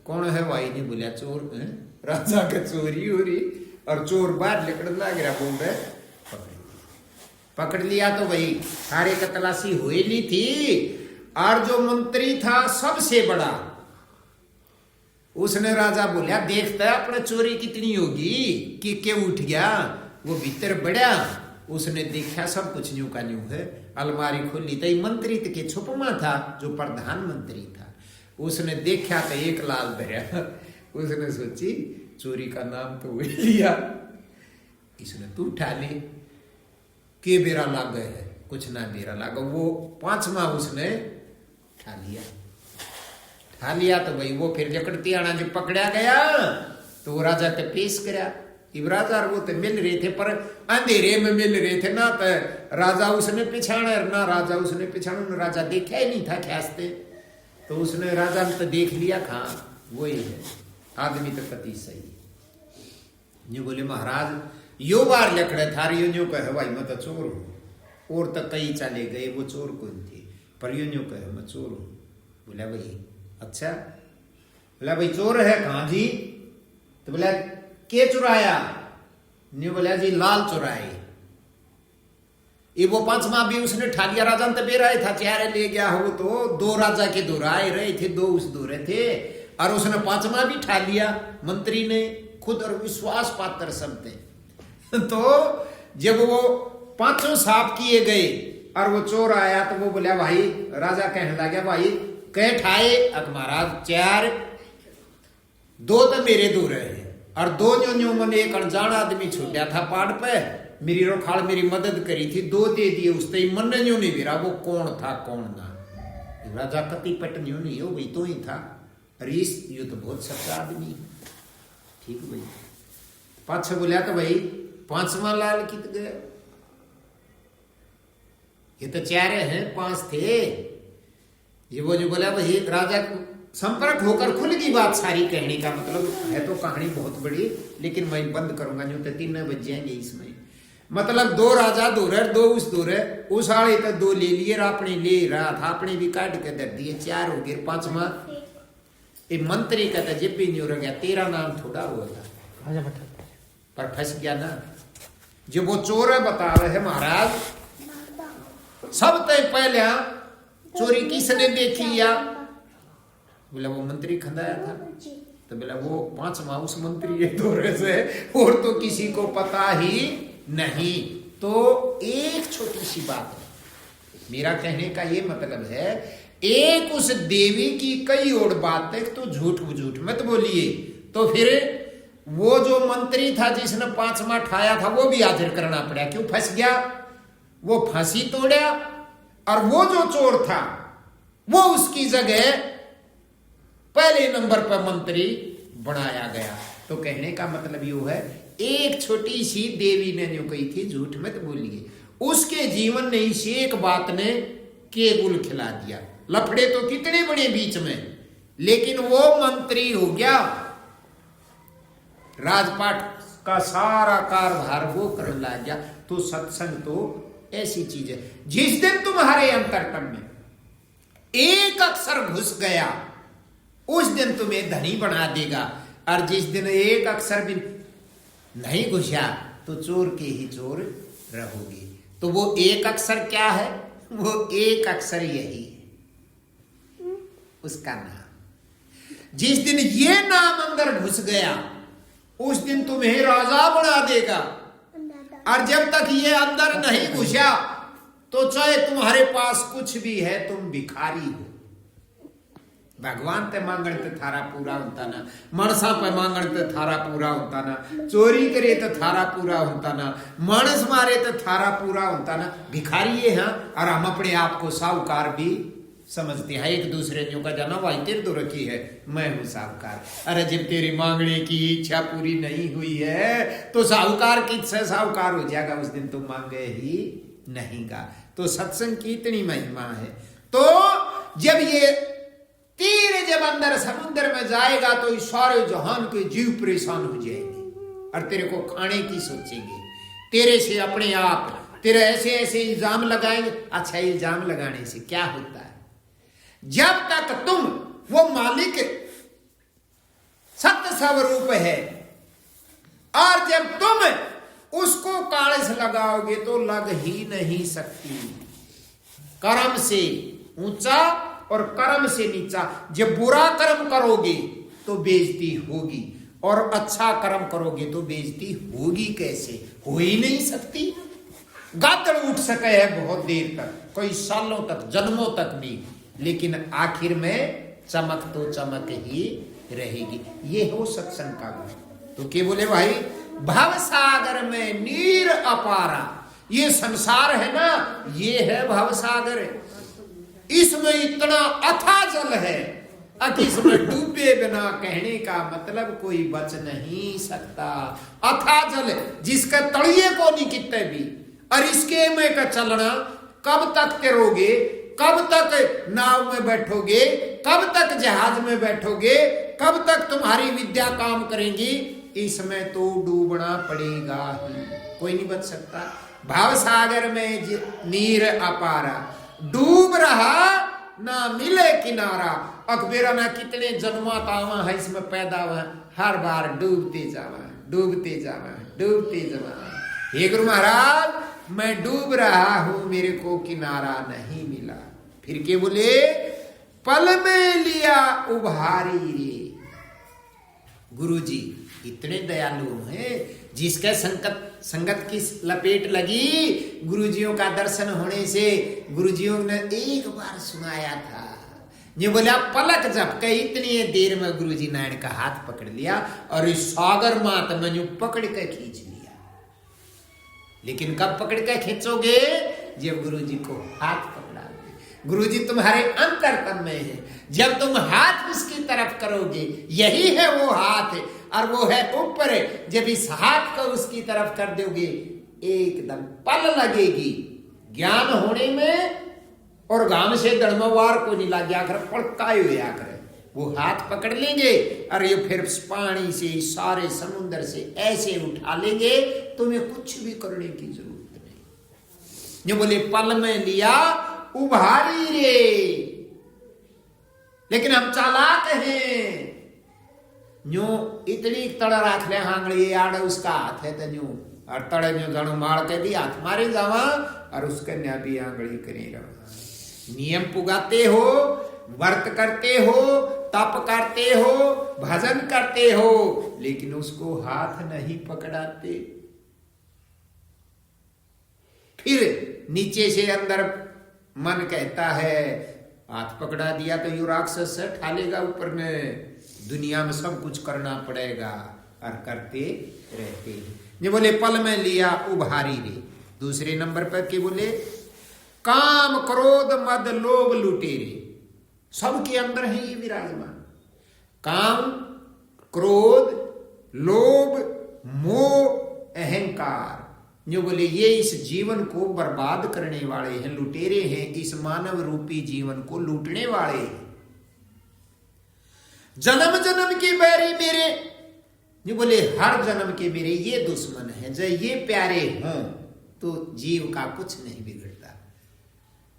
कौन है भाई? नहीं बोला चोर है? राजा का चोरी हो रही और चोर बाहर लकड़ लग रहा, बोल रहे पकड़ लिया। तो भाई सारे का तलाशी हुई ली थी, और जो मंत्री था सबसे बड़ा उसने राजा बोला देखता है अपने चोरी कितनी होगी कि क्यों उठ गया। वो भीतर बढ़ा, उसने देखा सब कुछ न्यू का न्यू है। अलमारी खोली तो मंत्री के छुपमा था जो प्रधानमंत्री था, उसने देखा तो 1 लाल धरा। उसने सोची चोरी का नाम तो वही लिया, इसने तू उठा ले के बेरा लाग गए है, कुछ ना बेरा लागा। वो 5वां उसने उठा लिया, उठा लिया। तो भाई वो फिर जकड़ती आना जब पकड़ा गया तो वो राजा के पेश करा। राजा वो तो मिल रहे थे पर अंधेरे में मिल रहे थे ना, तो राजा उसने पिछाड़ा ना राजा उसने पिछाड़ा, राजा देखा ही नहीं था ख्यास्ते। तो उसने राजा ने तो देख लिया, कहा वही है आदमी तो कति सही। यूं बोले महाराज यो बार लकड़े थार यूं कहे भाई मैं तो चोर हूं, और तो कई चले गए वो चोर कौन थे, पर यूं कहे मैं चोर हूं। बोला भाई अच्छा, बोला भाई चोर है कहां जी, तो बोला के चुराया, न्यू बोला जी लाल चुराए। ये वो पांचवा भी उसने ठा लिया, राजा तो बेराए था, चारे ले गया हो तो दो राजा के दो राय रहे थे, दो उस दो रहे थे, और उसने पांचवा भी ठा लिया। मंत्री ने खुद और विश्वास पात्र सब थे। तो जब वो पांचों साफ किए गए और वो चोर आया तो वो बोला भाई, राजा कहने लगा भाई कह ठाए, अब महाराज चार, दो तो मेरे दो रहे और दो न्यो मन एक अनजान आदमी छूटा था पहाड़ पे, मेरी रोखाल मेरी मदद करी थी, दो दे दिए उसने, मन न्यू नहीं गिरा वो कौन था कौन ना। राजा कति पट न्यू नहीं हो भाई तो ही था, रीस ये तो बहुत सच्चा आदमी, ठीक भाई। पाछे बोलिया तो भाई पांचवा लाल कित गया, ये तो चार हैं पांच थे। ये वो जो बोला भाई राजा संपर्क होकर खुल गई बात सारी, कहने का मतलब है तो कहानी बहुत बड़ी, लेकिन मैं बंद करूंगा न्यू तो 3 बज जाएंगे इसमें। मतलब दो राजा दो रहे, दो उस दो रहे, उस आड़े तो दो ले लिए, अपने ले रहा था, अपने भी काट के दर दिए, चार हो गए। पांचवा ये मंत्री कहता जे भी नहीं हो गया, तेरा नाम थोड़ा हुआ था पर फंस गया ना। जो वो चोर है बता रहे हैं महाराज, सब तय पहले चोरी किसने देखी या, बोला वो मंत्री खंदाया था, तो बोला वो पांचवा उस मंत्री के दौरे से, और तो किसी को पता ही नहीं। तो एक छोटी सी बात है, मेरा कहने का ये मतलब है, एक उस देवी की कई और बातें तो झूठ मत बोलिए। तो फिर वो जो मंत्री था जिसने पांचवा ठाया था वो भी हाजिर करना पड़ा, क्यों फंस गया, वो फांसी तोड़ा, और वो जो चोर था वो उसकी जगह पहले नंबर पर मंत्री बनाया गया। तो कहने का मतलब यू है, एक छोटी सी देवी ने जो कही थी झूठ मत बोलिए, उसके जीवन ने इस एक बात ने केबुल खिला दिया। लफड़े तो कितने बड़े बीच में, लेकिन वो मंत्री हो गया, राजपाट का सारा कारभार वो करने लग गया। तो सत्संग तो ऐसी चीज है, जिस दिन तुम्हारे अंतरतम में एक अक्षर घुस गया उस दिन तुम्हें धनी बना देगा, और जिस दिन एक अक्षर भी नहीं घुसा तो चोर के ही चोर रहोगे। तो वो एक अक्षर क्या है, वो एक अक्षर यही है उसका नाम। जिस दिन ये नाम अंदर घुस गया उस दिन तुम्हें राजा बना देगा, और जब तक ये अंदर नहीं घुसा तो चाहे तुम्हारे पास कुछ भी है तुम भिखारी हो। भगवान ते मांगण ते थारा पूरा होता ना, मनसा पे मांगण ते थारा पूरा होता ना, चोरी करे तो थारा पूरा होता ना, मानस मारे तो थारा पूरा होता ना। भिखारी ये हैं, और हम अपने आप को साहूकार भी समझते हैं। एक दूसरे जो का जाना भाई तेरे तो रखी है, मैं हूं साहूकार। अरे जब तेरी मांगने की इच्छा पूरी नहीं हुई है तो साहूकार किससे साहूकार हो जाएगा, उस दिन तुम मांगे ही नहीं गा। तो सत्संग की इतनी महिमा है। तो जब ये तीर जब अंदर समुद्र में जाएगा तो इस सारे जहान के जीव परेशान हो जाएंगे, और तेरे को खाने की सोचेंगे, तेरे से अपने आप तेरे ऐसे ऐसे इल्जाम लगाएंगे। अच्छा, इल्जाम लगाने से क्या होता है, जब तक तुम वो मालिक सत्य स्वरूप है, और जब तुम उसको कालिस लगाओगे तो लग ही नहीं सकती। कर्म से ऊंचा और कर्म से नीचा। जब बुरा कर्म करोगे तो बेइज्जती होगी, और अच्छा कर्म करोगे तो बेइज्जती होगी कैसे, हो ही नहीं सकती। गादड़ उठ सके है बहुत देर तक, कई सालों तक, जन्मों तक भी, लेकिन आखिर में चमक तो चमक ही रहेगी। ये हो सत्संग का गुण। तो क्या बोले भाई, भव सागर में नीर अपारा। ये संसार है ना, ये है भव सागर। इसमें इतना अथाह जल है कि इसमें डूबे बिना कहने का मतलब कोई बच नहीं सकता। अथाह जल जिसके तड़िए को नहीं कितने भी, और इसके में का चलना कब तक करोगे, कब तक नाव में बैठोगे, कब तक जहाज में बैठोगे, कब तक तुम्हारी विद्या काम करेंगी? इसमें तो डूबना पड़ेगा ही, कोई नहीं बच सकता। भाव सागर में नीर अपारा, डूब रहा ना मिले किनारा। अकबेरा ना कितने जन्मात आवा है इसमें पैदा हुआ, हर बार डूबते जावा, डूबते जावा, डूबते जावा। हे गुरु महाराज, मैं डूब रहा हूं, मेरे को किनारा नहीं मिला। फिर के बोले, पल में लिया उभारी रे। गुरु जी इतने दयालु हैं, जिसके संगत की लपेट लगी, गुरुजियों का दर्शन होने से गुरुजियों ने एक बार सुनाया था। ये बोला पलक झपके इतनी देर में गुरुजी नारायण का हाथ पकड़ लिया और इस सागर मात में यूं पकड़ के खींच लिया। लेकिन कब पकड़ के खींचोगे? जब गुरुजी को हाथ पकड़ा दोगे। गुरुजी तुम्हारे अंतरतम में है, जब तुम हाथ उसकी तरफ करोगे, यही है वो हाथ है, और वो है ऊपर। जब इस हाथ को उसकी तरफ कर दोगे, एकदम पल लगेगी ज्ञान होने में, और गांव से दड़मवार को नहीं लग गया कर, पड़काए हुए आकर वो हाथ पकड़ लेंगे और ये फिर पानी से, सारे समुद्र से ऐसे उठा लेंगे, तुम्हें कुछ भी करने की जरूरत नहीं। जो बोले पल में लिया उभारी रे। लेकिन हम चालाक हैं, न्यू इतनी तड़ राख ले हांगड़ी आड़ उसका हाथ है, तो न्यू और तड़े न्यू गणु मार के भी हाथ मारे जावा और उसके न्या भी आंगड़ी करे रहा। नियम पुगाते हो, व्रत करते हो, तप करते हो, भजन करते हो, लेकिन उसको हाथ नहीं पकड़ाते। फिर नीचे से अंदर मन कहता है हाथ पकड़ा दिया तो यू राक्षस से ठालेगा, ऊपर में दुनिया में सब कुछ करना पड़ेगा, और करते रहते। ये बोले पल में लिया उभारी रे। दूसरे नंबर पर के बोले काम क्रोध मद लोभ लुटेरे। सबके अंदर है ये विराजमान। काम, क्रोध, लोभ, मोह, अहंकार, जो बोले ये इस जीवन को बर्बाद करने वाले हैं, लुटेरे हैं, इस मानव रूपी जीवन को लूटने वाले हैं। जन्म जन्म के बैरी मेरे, जो बोले हर जन्म के मेरे ये दुश्मन है। जब ये प्यारे हों तो जीव का कुछ नहीं बिगड़ता।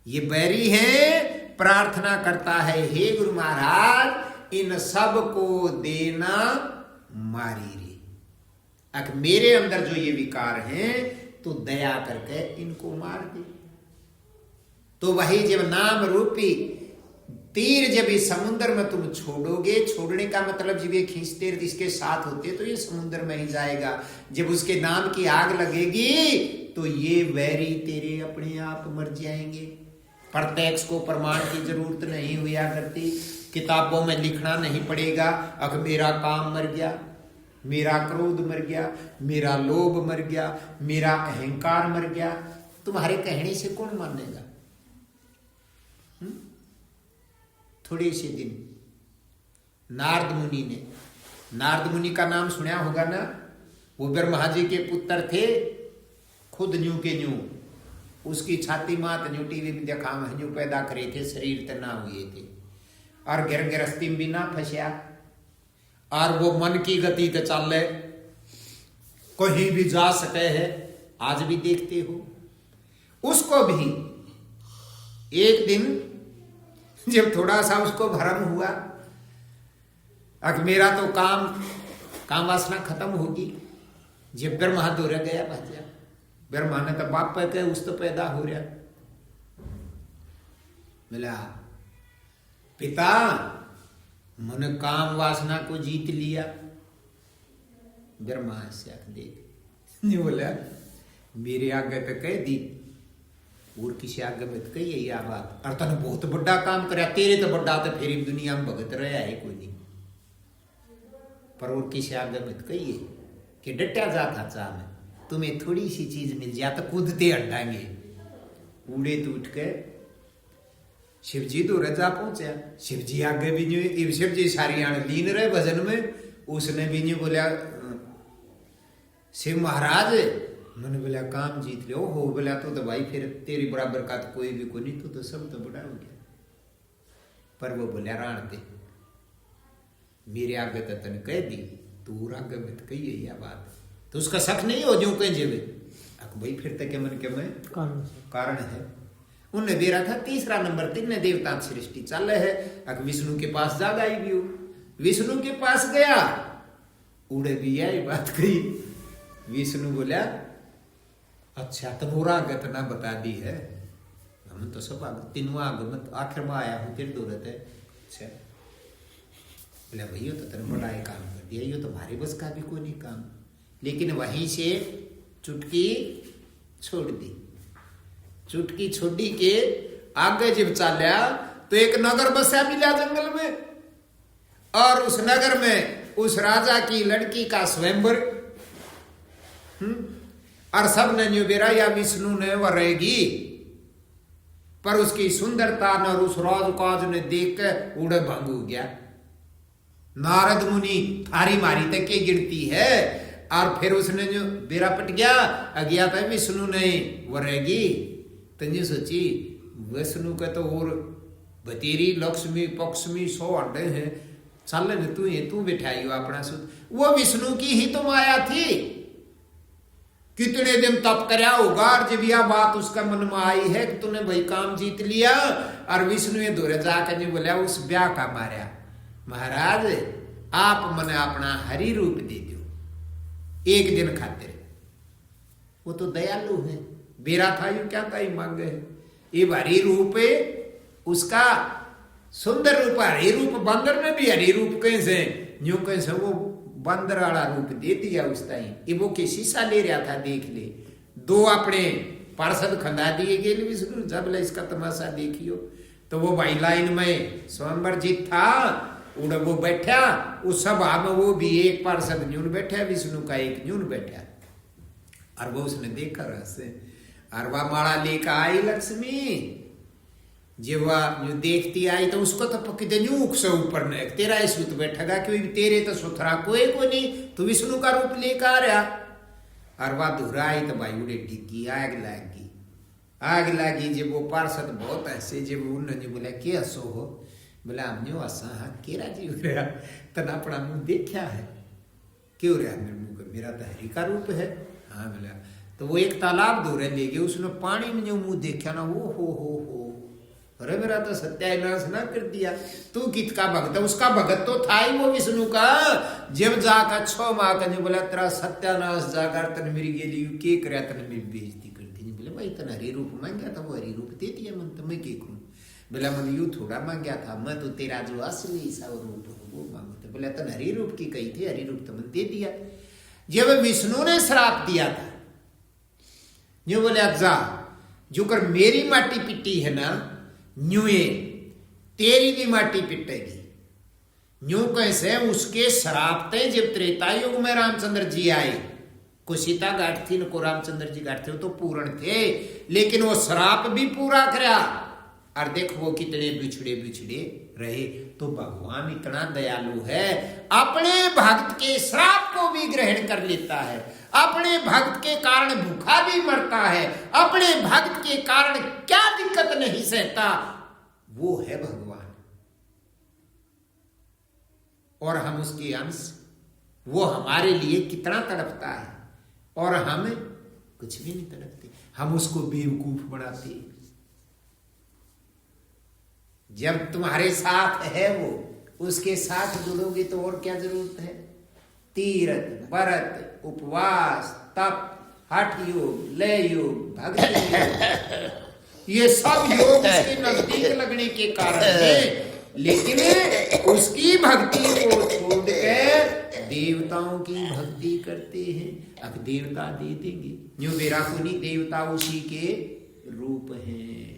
ये बैरी है, प्रार्थना करता है, हे गुरु महाराज इन सब को देना मारी रे। अगर मेरे अंदर जो ये विकार हैं तो दया करके इनको मार दे। तो वही जब नाम रूपी तीर जब इस समुद्र में तुम छोड़ोगे, छोड़ने का मतलब जब ये खींचते इसके साथ होते तो ये समुद्र में ही जाएगा। जब उसके नाम की आग लगेगी तो ये वैरी तेरे अपने आप मर जाएंगे। प्रत्यक्ष को प्रमाण की जरूरत नहीं हुआ करती, किताबों में लिखना नहीं पड़ेगा। अगर मेरा काम मर गया, मेरा क्रोध मर गया, मेरा लोभ मर गया, मेरा अहंकार मर गया, तुम्हारे कहने से कौन मानेगा? थोड़े से दिन नारद मुनि ने, नारद मुनि का नाम सुना होगा ना, वो ब्रह्मा जी के पुत्र थे, खुद न्यू के न्यू उसकी छाती मात न्यू टीवी में देखा न्यू पैदा करे थे, शरीर तना हुए थे, और गिर गिरस्ती में भी ना फंसिया, और वो मन की गति तो चल रहे, कहीं भी जा सके है, आज भी देखते हो। उसको भी एक दिन जब थोड़ा सा उसको भ्रम हुआ, अब मेरा तो काम वासना खत्म होगी, जब ब्रह्मा दूर गया भजिया, ब्रह्मा ने तो बाप पे कहे उस तो पैदा हो रहा, मिला पिता मन काम वासना को जीत लिया। ब्रह्मा से देख नहीं बोला मेरे आगे पे कह दी और किसी आगे में तो कही यही बात, और तने बहुत बड़ा काम कराया, तेरे तो बड़ा तो फिर दुनिया में भगत रहा है कोई नहीं, पर और किसी आगे में तो कही कि डटा जाता चाह में, तुम्हें थोड़ी सी चीज मिल जाए तो कूदते हटाएंगे। उड़े तो उठ के शिवजी तो रजा पहुंचा, शिवजी आगे भी नहीं, शिवजी सारी आने लीन रहे भजन में, उसने भी नहीं बोला शिव महाराज, मैंने बोला काम जीत लो हो, बोला तो भाई फिर तेरी बराबर का तो कोई भी को नहीं, तो सब तो बड़ा हो गया। पर वो बोला राण दे, मेरे आगे तो तन कह दी, तू आगे में तो कही है यह बात, तो उसका शक नहीं हो जो कह जेबे भाई फिर तक मन के में कारण है। उनने दे रहा था तीसरा नंबर, तीन देवता सृष्टि चल रहे है। विष्णु के पास जागा ही भी, विष्णु के पास गया, उड़े भी यही बात कही। विष्णु बोला अच्छा तनोरा गत ना बता दी है, हम तो सब तीनवा आगमत आखिर में आया हूँ तेरे दौरत है। अच्छा बोला भाई तो तेरे बड़ा ही काम कर दिया, ये तो भारी बस का भी कोई नहीं काम। लेकिन वहीं से चुटकी छोड़ दी, चुटकी छोड़ी के आगे जब चाल्या तो एक नगर बसा मिला जंगल में, और उस नगर में उस राजा की लड़की का स्वयंवर, और सब ने न्यू बेरा या विष्णु ने वह रहेगी, पर उसकी सुंदरता न उस राजकाज ने देख कर उड़े भंग हो गया। नारद मुनि थारी मारी तक के गिरती है, और फिर उसने जो बेरा पट गया अज्ञा था विष्णु ने वो रहेगी। तंजी सोची विष्णु का तो और बतेरी लक्ष्मी पक्ष्मी 100 अंडे हैं, चल न तू ये तू बिठाई हो अपना सुध, वो विष्णु की ही तो माया थी। कितने दिन तप करया होगा, और जब यह बात उसका मन में आई है कि तूने भाई काम जीत लिया, और विष्णु ये दूर जाकर नहीं बोला उस ब्याह का मारा, महाराज आप मने अपना हरि रूप दे दो एक दिन खातिर। वो तो दयालु है, बेरा था यू क्या था ही मांगे, ये हरि रूप उसका सुंदर रूप, हरि रूप बंदर में भी हरि रूप कैसे न्यू कैसे वो बंदर वाला रूप दे दिया उस टाइम। ये वो के शीशा ले रहा था, देख ले 2 अपने पार्षद खंदा दिए गए विष्णु, जब ले इसका तमाशा देखियो। तो वो भाई लाइन में स्वयंवर जीत था, उड़ वो बैठा उस सभा में, वो भी एक पार्षद न्यून बैठा, विष्णु का एक न्यून बैठा, और वो उसने देखा रहस्य, और वह माला लेकर आई लक्ष्मी। जब वह देखती आई तो उसको तो पकड़े न्यूक से ऊपर न तेरा ही सूत बैठेगा, क्योंकि तेरे तो सुथरा कोई को नहीं, तो विष्णु का रूप लेकर आ रहा। और वह दूरा आई तो भाई उड़े डिग्गी, आग लागी, आग लागी। जब वो पार्षद बहुत ऐसे, जब उन्होंने बोला के हसो हो, बोला हमने हसा हाँ केरा जी हो रहा, तना अपना मुंह देखा है, क्यों रहा मेरे मुंह का, मेरा तो हरि का रूप है। हाँ बोला, तो वो एक तालाब दूर ले गए, उसने पानी में जो मुंह देखा ना, वो हो अरे मेरा तो सत्यानाश ना कर दिया। तू कित का भगत, उसका भगत तो था ही वो विष्णु का। जब जाकर 6 माह का बोला तेरा सत्यानाश जाकर तन मेरी गेली के कर तन मेरी बेइज्जती कर दी। बोले भाई तन हरि रूप मांगा था, वो हरि रूप दे दिया मन, तो मैं क्या करूं। बोला मन यू थोड़ा मांगा था, मैं तो तेरा जो असली सा रूप वो मांगते। बोला तन हरि रूप की कही थी, हरि रूप तो मन दे दिया। जब विष्णु ने श्राप दिया था, जो बोले जा जो कर मेरी माटी पिट्टी है ना, न्यूए तेरी भी माटी पिटेगी। न्यू कैसे उसके श्रापते जब त्रेता युग में रामचंद्र जी आए, को सीता घाट थी न को रामचंद्र जी घाट थे, वो तो पूर्ण थे, लेकिन वो श्राप भी पूरा करा। और देखो वो कितने बिछड़े बिछड़े रहे। तो भगवान इतना दयालु है, अपने भक्त के श्राप को भी ग्रहण कर लेता है, अपने भक्त के कारण भूखा भी मरता है, अपने भक्त के कारण क्या दिक्कत नहीं सहता, वो है भगवान। और हम उसके अंश, वो हमारे लिए कितना तड़पता है, और हम कुछ भी नहीं तड़पते, हम उसको बेवकूफ बनाते। जब तुम्हारे साथ है वो, उसके साथ जुड़ोगे तो और क्या जरूरत है। तीर्थ, व्रत, उपवास, तप, हठ योग, लय योग, भक्ति योग, ये सब योग उसके नजदीक लगने के कारण है। लेकिन उसकी भक्ति को छोड़ के देवताओं की भक्ति करते हैं। अब देवता दे देंगे, जो मेरा को नहीं, देवता उसी के रूप हैं।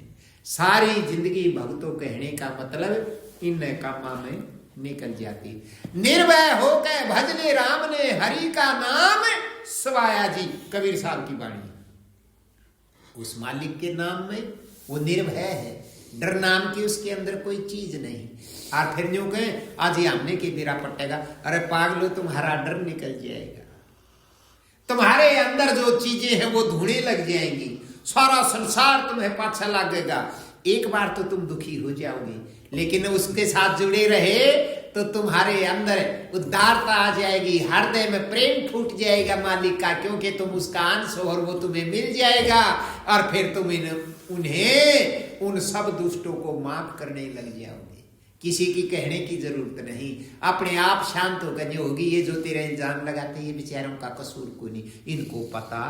सारी जिंदगी भक्तों कहने का मतलब इन कामा में निकल जाती। निर्भय होकर भज ले राम ने, हरि का नाम सवाया जी, कबीर साहब की वाणी। उस मालिक के नाम में वो निर्भय है, डर नाम की उसके अंदर कोई चीज नहीं। और फिर यूं कहें आज ही हमने के बेरा पटेगा, अरे पागलो तुम्हारा डर निकल जाएगा, तुम्हारे अंदर जो चीजें हैं वो धूने लग जाएंगी, सारा संसार तुम्हें पाछा लगेगा। एक बार तो तुम दुखी हो जाओगे, लेकिन उसके साथ जुड़े रहे तो तुम्हारे अंदर उदारता आ जाएगी, हृदय में प्रेम फूट जाएगा मालिक का, क्योंकि तुम उसका अंश हो और वो तुम्हें मिल जाएगा। और फिर तुम उन्हें उन सब दुष्टों को माफ करने लग जाओगे। किसी की कहने की जरूरत नहीं, अपने आप शांत होकर जो होगी। ये जो तेरे इल्जाम लगाते हैं, ये बेचारों का कसूर कोई नहीं, इनको पता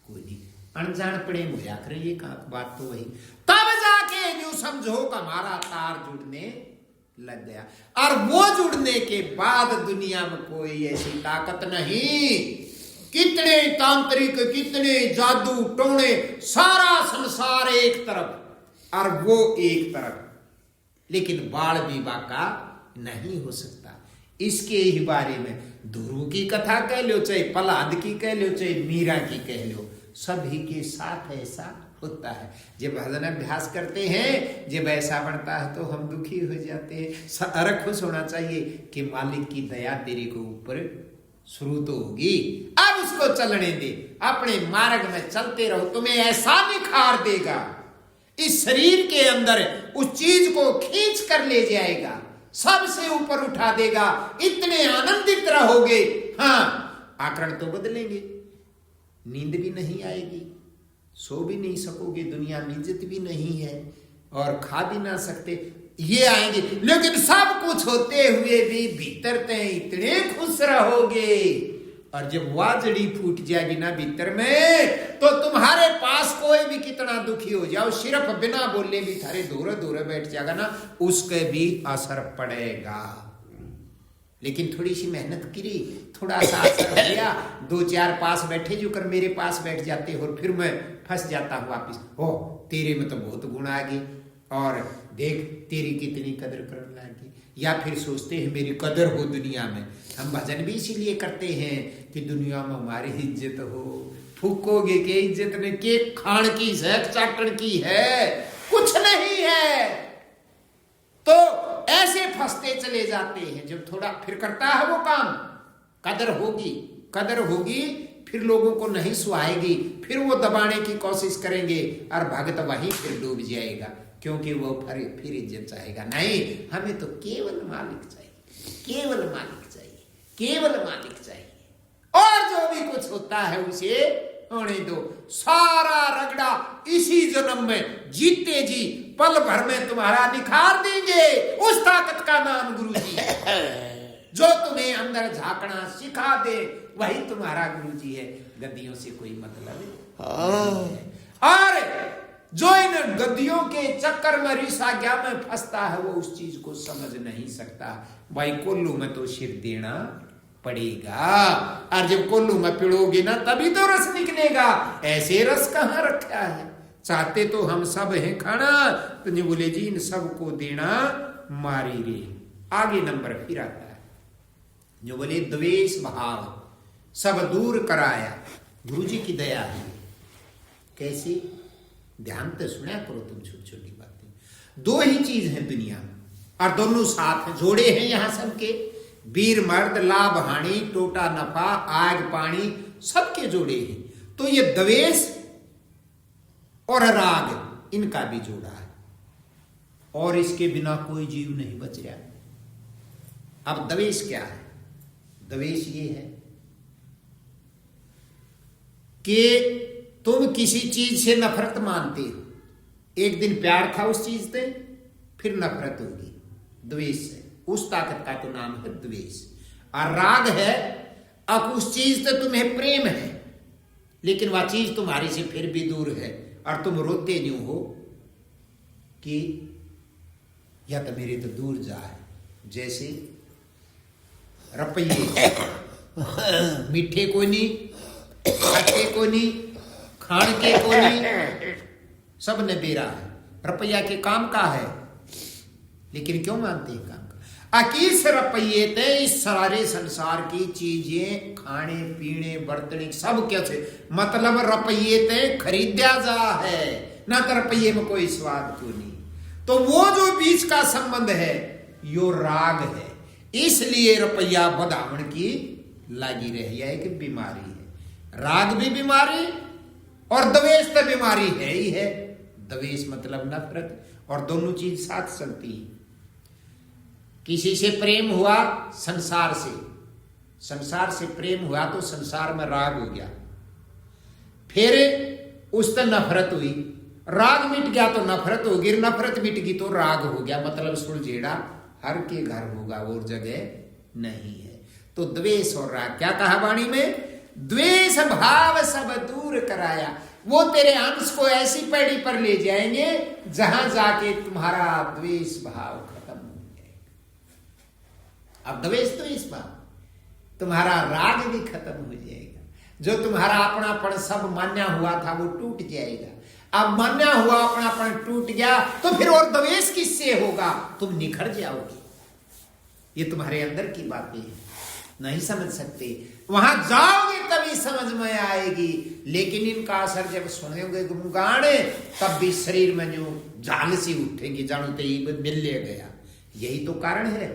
कोई नहीं, अनजान प्रेम हो जा कर ये बात तो वही। तब जाके जो समझो का हमारा तार जुड़ने लग गया, और वो जुड़ने के बाद दुनिया में कोई ऐसी ताकत नहीं। कितने तांत्रिक, कितने जादू टोने, सारा संसार एक तरफ और वो एक तरफ, लेकिन बाल विवाह का नहीं हो सकता। इसके ही बारे में ध्रुव की कथा कह लो, चाहे प्रहलाद की कह लो, चाहे मीरा की कह लो, सभी के साथ ऐसा होता है। जब भजन अभ्यास करते हैं, जब ऐसा बनता है तो हम दुखी हो जाते हैं। अरे खुश होना चाहिए कि मालिक की दया तेरे को ऊपर शुरू तो होगी, अब उसको चलने दे, अपने मार्ग में चलते रहो, तुम्हें ऐसा निखार देगा, इस शरीर के अंदर उस चीज को खींच कर ले जाएगा, सबसे ऊपर उठा देगा, इतने आनंदित रहोगे। हाँ, आकरण तो बदलेंगे, नींद भी नहीं आएगी, सो भी नहीं सकोगे, दुनिया में इज्जत भी नहीं है और खा भी ना सकते, ये आएंगे। लेकिन सब कुछ होते हुए भी भीतर ते इतने खुश रहोगे। और जब वाजड़ी फूट जाएगी ना भीतर में, तो तुम्हारे पास कोई भी कितना दुखी हो जाओ, सिर्फ बिना बोले भी थारे दूर दूर बैठ जाएगा ना, उसके भी असर पड़ेगा। लेकिन थोड़ी सी मेहनत करी, थोड़ा सा असर किया, 2-4 पास बैठे जो कर मेरे पास बैठ जाते हो, और फिर मैं फंस जाता हूँ वापिस। हो तेरे में तो बहुत गुण आ गए, और देख तेरी कितनी कदर करने लगी। या फिर सोचते हैं मेरी कदर हो दुनिया में। हम भजन भी इसीलिए करते हैं कि दुनिया में हमारी इज्जत हो। फूकोगे के इज्जत ने के खान की है, चाटन की है, कुछ नहीं है। तो ऐसे फंसते चले जाते हैं। जब थोड़ा फिर करता है वो काम, कदर होगी, फिर लोगों को नहीं सुहाएगी, फिर वो दबाने की कोशिश करेंगे और भगत वहीं फिर डूब जाएगा, क्योंकि वो फिर इज्जत चाहेगा। नहीं, हमें तो केवल मालिक चाहिए, केवल मालिक चाहिए, केवल मालिक चाहिए। और जो भी कुछ होता है उसे होने दो। सारा रगड़ा इसी जन्म में जीते जी पल भर में तुम्हारा निखार देंगे। उस ताकत का नाम गुरु जी है। जो तुम्हें अंदर झांकना सिखा दे वही तुम्हारा गुरु जी है। गद्दियों से कोई मतलब नहीं है। और जो इन गद्दियों के चक्कर में ऋषाज्ञा में फंसता है वो उस चीज को समझ नहीं सकता। भाई कोल्लू में तो सिर देना पड़ेगा, और जब कोल्लू में पिड़ोगे ना तभी तो रस निकलेगा। ऐसे रस कहाँ रखा है? चाहते तो हम सब हैं खाना, तो नहीं बोले जी इन सबको देना मारी रे। आगे नंबर फिर आता है जो बोले द्वेष भाव सब दूर कराया। गुरु जी की दया है। कैसी? ध्यान तो सुना करो तुम छोटी छोटी बातें। 2 ही चीज है दुनिया में और दोनों साथ हैं, जोड़े हैं यहाँ सबके। वीर मर्द, लाभ हानि, टोटा नफा, आग पानी, सबके जोड़े हैं। तो ये द्वेष और राग इनका भी जोड़ा है, और इसके बिना कोई जीव नहीं बच रहा। अब द्वेष क्या है? द्वेष ये है कि तुम किसी चीज से नफरत मानते हो। एक दिन प्यार था उस चीज से, फिर नफरत होगी द्वेष से। उस ताकत का तो नाम है द्वेष। और राग है, अब उस चीज से तुम्हें प्रेम है, लेकिन वह चीज तुम्हारी से फिर भी दूर है, और तुम रोते यूं हो कि या तो मेरे तो दूर जाए। जैसे रुपये मीठे को नहीं, खट्टे को नहीं, खान के को नहीं, सब ने बेरा है। रुपया के काम का है, लेकिन क्यों मानते हैं काम का? अकीस रुपये ते इस सारे संसार की चीजें, खाने पीने बर्तने सब कैसे, मतलब रुपये ते खरीदा जा है ना, तो रुपये में कोई स्वाद को नहीं। तो वो जो बीच का संबंध है यो राग है। इसलिए रुपया बदावण की लगी रही है कि बीमारी है। राग भी बीमारी और द्वेष तो बीमारी है ही है। द्वेष मतलब नफरत, और दोनों चीज साथ चलती है। किसी से प्रेम हुआ संसार से प्रेम हुआ तो संसार में राग हो गया, फिर उस पर नफरत हुई, राग मिट गया तो नफरत होगी, नफरत मिट गई तो राग हो गया, मतलब सुलझेड़ा हर के घर होगा और जगह नहीं है। तो द्वेष और राग, क्या कहा वाणी में, द्वेष भाव सब दूर कराया, वो तेरे अंश को ऐसी पैड़ी पर ले जाएंगे जहां जाके तुम्हारा द्वेष भाव खत्म हो जाएगा। अब द्वेष तो इस बात, तुम्हारा राग भी खत्म हो जाएगा, जो तुम्हारा अपनापन सब मान्या हुआ था वो टूट जाएगा। अब मान्या हुआ अपनापन टूट गया तो फिर और द्वेष किससे होगा, तुम निखर जाओगे। ये तुम्हारे अंदर की बातें हैं, नहीं समझ सकते, वहां जाओगे तभी समझ में आएगी। लेकिन इनका असर जब सुनोगे गुणगान तब भी शरीर में जो जाल सी उठेगी, जानो ते मिल ले गया। यही तो कारण है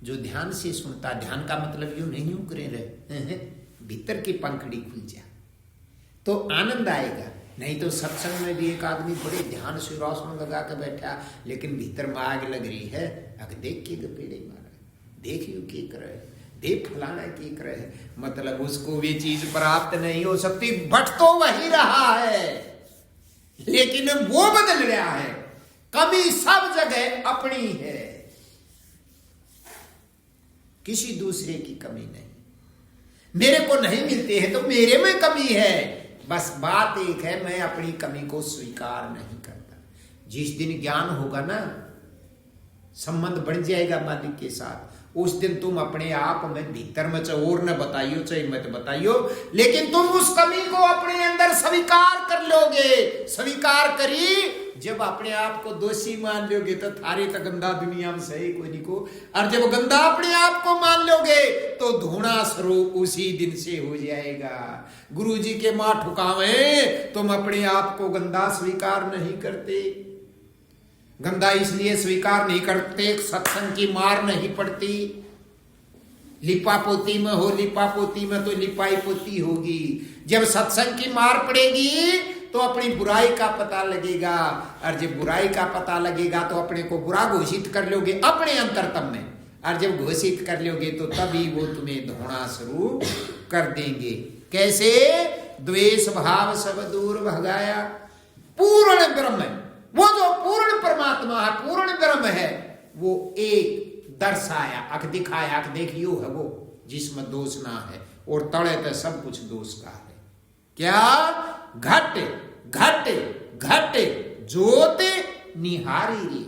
जो ध्यान से सुनता, ध्यान का मतलब यूं नहीं यूं करे रहे, भीतर की पंखड़ी खुल जा तो आनंद आएगा। नहीं तो सत्संग में भी एक आदमी बड़े ध्यान से रोशनी लगा के बैठा, लेकिन भीतर में आग लग रही है, अगर देख के गपेड़े मारे, देख यू के करे, देख फलाना के करे, मतलब उसको भी चीज प्राप्त नहीं हो सकती। बट तो वही रहा है लेकिन वो बदल रहा है, कमी सब जगह अपनी है, किसी दूसरे की कमी नहीं। मेरे को नहीं मिलते हैं तो मेरे में कमी है, बस बात एक है, मैं अपनी कमी को स्वीकार नहीं करता। जिस दिन ज्ञान होगा ना, संबंध बढ़ जाएगा मालिक के साथ, उस दिन तुम अपने आप में भीतर में चाहे और न बताइयो चाहे मत बताइयो, लेकिन तुम उस कमी को अपने अंदर स्वीकार कर लोगे। स्वीकार करी जब अपने आप को दोषी मान लोगे तो थारे तक गंदा दुनिया में सही कोई नहीं को, और जब गंदा अपने आप को मान लोगे तो धोना स्वरूप उसी दिन से हो जाएगा। गुरुजी के मां ठुकावे, तुम अपने आप को गंदा स्वीकार नहीं करते। गंदा इसलिए स्वीकार नहीं करते, सत्संग की मार नहीं पड़ती। लिपा पोती में हो, लिपा पोती में तो लिपाई पोती होगी। जब सत्संग की मार पड़ेगी तो अपनी बुराई का पता लगेगा, और जब बुराई का पता लगेगा तो अपने को बुरा घोषित कर लोगे अपने अंतरतम में, और जब घोषित कर लोगे तो तभी वो तुम्हें धोना शुरू कर देंगे। कैसे? द्वेष भाव सब दूर भगाया, पूर्ण ब्रह्म, वो जो पूर्ण परमात्मा है, पूर्ण ब्रह्म है, वो एक दर्शाया, अख दिखाया, अख देखियो है वो जिसमें दोष ना है, और तड़े तो सब कुछ दोष का है। क्या? घट घट घट ज्योत निहारी रे,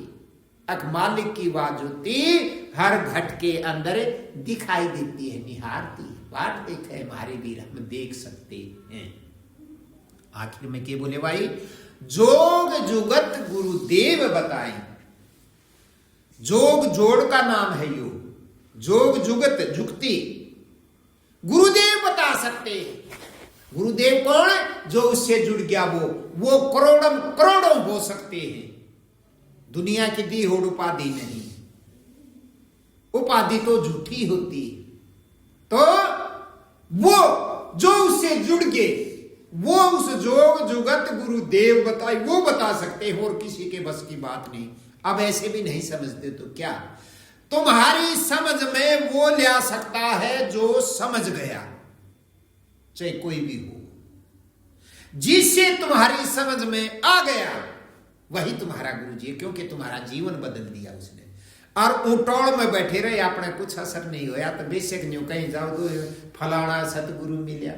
अख मालिक की बात ज्योति हर घट के अंदर दिखाई देती है, निहारती है। बात देखे हमारे वीर, हम देख सकते हैं। आखिर में क्या बोले भाई? जोग जुगत गुरुदेव बताए। जोग जोड़ का नाम है योग, जोग जुगत जुक्ति गुरुदेव बता सकते हैं। गुरुदेव कौन? जो उससे जुड़ गया वो करोड़ों हो सकते हैं। दुनिया की दी होड़ उपाधि नहीं, उपाधि तो झूठी होती। तो वो जो उससे जुड़ गए, वो उस जोग जुगत गुरुदेव बताए, वो बता सकते हैं, और किसी के बस की बात नहीं। अब ऐसे भी नहीं समझते तो क्या? तुम्हारी समझ में वो ले आ सकता है जो समझ गया, चाहे कोई भी हो। जिससे तुम्हारी समझ में आ गया वही तुम्हारा गुरु जी, क्योंकि तुम्हारा जीवन बदल दिया उसने। और ऊटौड़ में बैठे रहे, अपने कुछ असर नहीं होया तो बेशक न्यू कहीं जाओ तो फलाना सतगुरु मिला,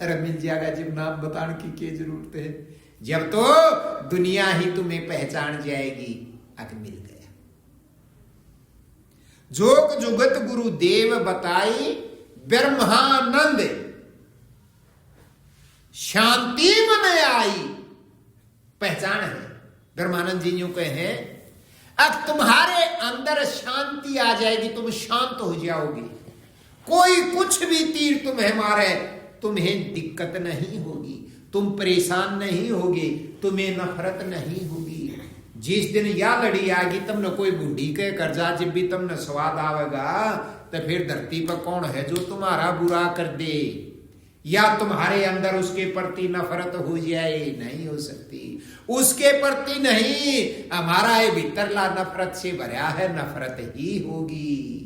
अरे मिल जाएगा, जब नाम बताने की क्या जरूरत है, जब तो दुनिया ही तुम्हें पहचान जाएगी। अक मिल गया। जोग जुगत गुरुदेव बताई ब्रह्मानंद, शांति मन आई। पहचान है ब्रह्मानंद जी यूं कहे, अब तुम्हारे अंदर शांति आ जाएगी, तुम शांत हो जाओगे। कोई कुछ भी तीर तुम्हें मारे, तुम्हें दिक्कत नहीं होगी, तुम परेशान नहीं होगे, तुम्हें नफरत नहीं होगी। जिस दिन या लड़ी आएगी, तुमने कोई बूढ़ी के कर्जा, जब भी तुमने स्वाद आवेगा तो फिर धरती पर कौन है जो तुम्हारा बुरा कर दे? या तुम्हारे अंदर उसके प्रति नफरत हो जाए, नहीं हो सकती। उसके प्रति नहीं, हमारा ये भीतरला नफरत से भरा है, नफरत ही होगी।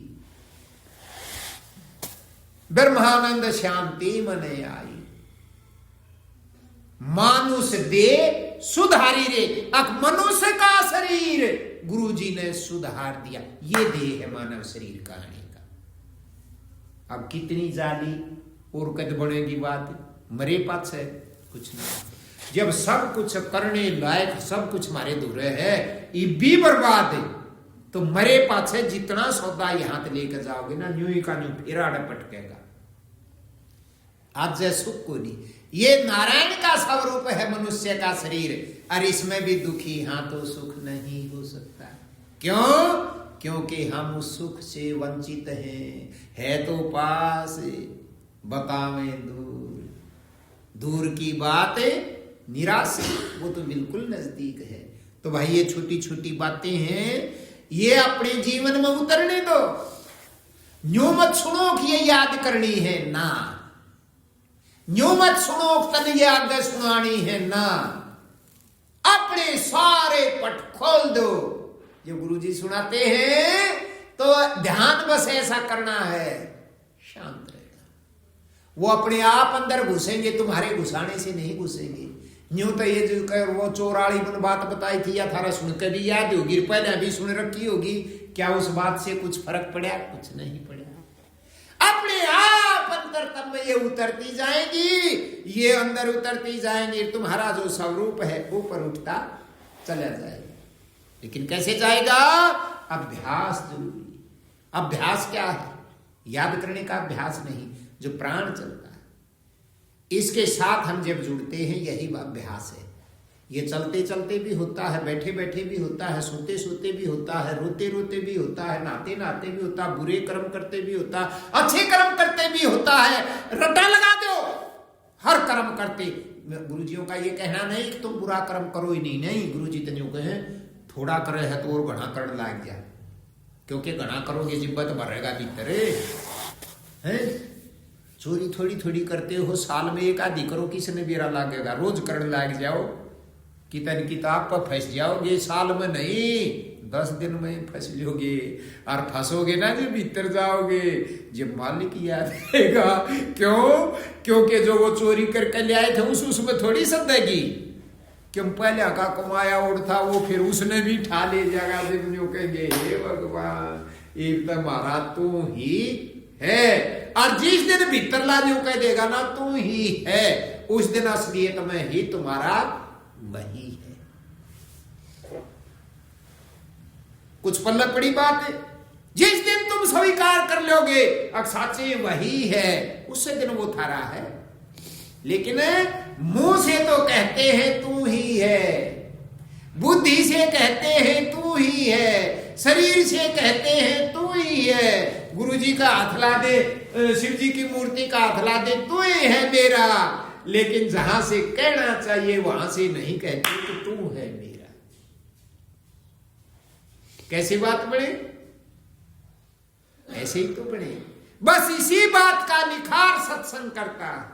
ब्रह्मानंद शांति मने आई, मानुष दे सुधारी रे, अब मनुष्य का शरीर गुरु जी ने सुधार दिया। ये देह है मानव शरीर कहानी का। अब कितनी जाली और कद बनेगी बात, मरे पास है कुछ नहीं। जब सब कुछ करने लायक सब कुछ हमारे दूरे है, ये भी बर्बाद है, तो मरे पास है जितना सौदा यहां लेकर जाओगे ना, न्यू का न्यू फेरा पटकेगा। आज जय सुख को नहीं, ये नारायण का स्वरूप है मनुष्य का शरीर, और इसमें भी दुखी हां तो सुख नहीं हो सकता। क्यों? क्योंकि हम उस सुख से वंचित हैं। है तो पास, बतावे दूर, दूर की बात निराश, वो तो बिल्कुल नजदीक है। तो भाई ये छोटी छोटी बातें हैं, ये अपने जीवन में उतरने दो। न्यू मत सुनो कि ये याद करनी है ना, न्यू मत सुनो तन ये आगे सुनानी है ना, अपने सारे पट खोल दो। जो गुरुजी सुनाते हैं तो ध्यान बस ऐसा करना है, शांत रहेगा। वो अपने आप अंदर घुसेंगे, तुम्हारे घुसाने से नहीं घुसेंगे। न्यू तो ये जो कर वो चौराली मन बात बताई थी, या थारा सुन के भी याद होगी, पहले अभी सुन रखी होगी, क्या उस बात से कुछ फर्क पड़ा? कुछ नहीं पड़ा। अपने आप अंदर तब में ये उतरती जाएगी, ये अंदर उतरती जाएंगी, तुम्हारा जो स्वरूप है ऊपर उठता चला जाएगा। लेकिन कैसे जाएगा? अभ्यास जरूरी। अभ्यास क्या है? याद करने का अभ्यास नहीं, जो प्राण चलता है, इसके साथ हम जब जुड़ते हैं, यही अभ्यास है। ये चलते चलते भी होता है, बैठे बैठे भी होता है, सोते सोते भी होता है, रोते रोते भी होता है, नहाते नहाते भी होता है, बुरे कर्म करते भी होता है, अच्छे कर्म करते भी होता है। रटा लगा दो हर कर्म करते। गुरुजियों का ये कहना नहीं कि तुम बुरा कर्म करो ही नहीं, नहीं, गुरुजी तो यूं कहे थोड़ा करे है तो और घना कर लाग जा, क्योंकि घना करोगे जिब्बत भरेगा भीतर है। चोरी थोड़ी थोड़ी करते हो, साल में एक आधी करो, किसने बेरा लागेगा? रोज करने लाग जाओ, कितन किताब पर फंस जाओगे, साल में नहीं 10 दिन में फंस जाओगे। और फंसोगे ना जो भीतर जाओगे, जब मालिक याद आएगा। क्यों? क्योंकि जो वो चोरी करके ले आए थे उसमें थोड़ी सदेगी, क्यों पहले का कमाया और था वो, फिर उसने भी ठा ले जाएगा। जब यूं कहेंगे हे भगवान, एक तो हमारा तू ही है, और जिस दिन भीतर ला जो कह देगा ना तू ही है, उस दिन असलियत में ही तुम्हारा वही है। कुछ पल्ले पड़ी बात है, जिस दिन तुम स्वीकार कर लोगे साचे वही है, उसे दिन वो थारा है। लेकिन मुंह से तो कहते हैं तू ही है, बुद्धि से कहते हैं तू ही है, शरीर से कहते हैं तू ही है। गुरुजी का हाथ ला दे, शिव जी की मूर्ति का हाथ ला दे, तू ही है मेरा। लेकिन जहां से कहना चाहिए वहां से नहीं कहते कि तू है मेरा। कैसी बात पड़े? ऐसे ही तो पड़े। बस इसी बात का निखार सत्संग करता है।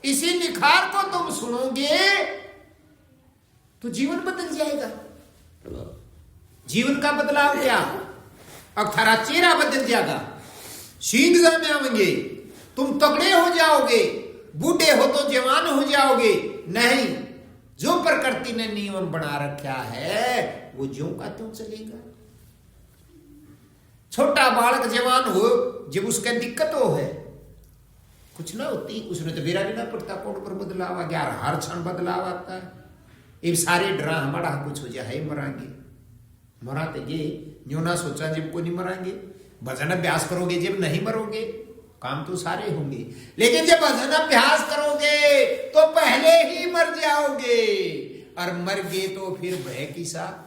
इसी निखार को तुम सुनोगे तो जीवन बदल जाएगा। जीवन का बदलाव क्या? अब थारा चेहरा बदल जाएगा, सींग में आवेंगे, तुम तगड़े हो जाओगे, बूढ़े हो तो जवान हो जाओगे। नहीं, जो प्रकृति ने नियम बना रखा है वो ज्यों का त्यों चलेगा। छोटा बालक जवान हो, जब उसका दिक्कत हो है कुछ ना होती, उसने तो बेरा लेना पड़ता, कौन पर बदलाव आ गया, हर क्षण बदलाव आता है। ये सारे डरा हमारा कुछ हो जाए, मरांगे मराते गे न्यू ना सोचा जब को नहीं मरांगे। भजन अभ्यास करोगे जब नहीं मरोगे, काम तो सारे होंगे। लेकिन जब भजन अभ्यास करोगे तो पहले ही मर जाओगे, और मर गए तो फिर भय की साथ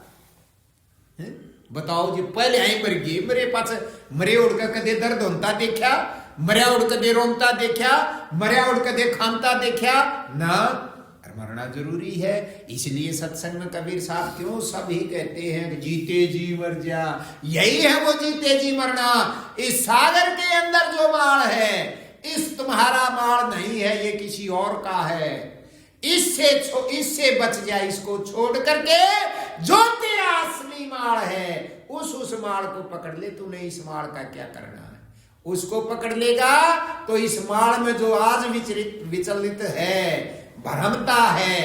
बताओ जी। पहले आई मर गए, मेरे पास मरे उड़ का कदे दर्द होता देखा, मरिया उड़ कदे रोमता देखा, मरिया उड़ कदे खानता देखा ना। मरना जरूरी है। इसलिए सत्संग में कबीर साहब क्यों सभी कहते हैं जीते जी मर जा। यही है वो जीते जी मरना। इस सागर के अंदर जो माल है, इस तुम्हारा माल नहीं है, ये किसी और का है, इससे बच जाए, इसको छोड़ करके जो तेरा असली माल है उस माल को पकड़ ले। तूने इस माल का क्या करना है? उसको पकड़ लेगा तो इस माल में जो आज विचलित है, भ्रमता है,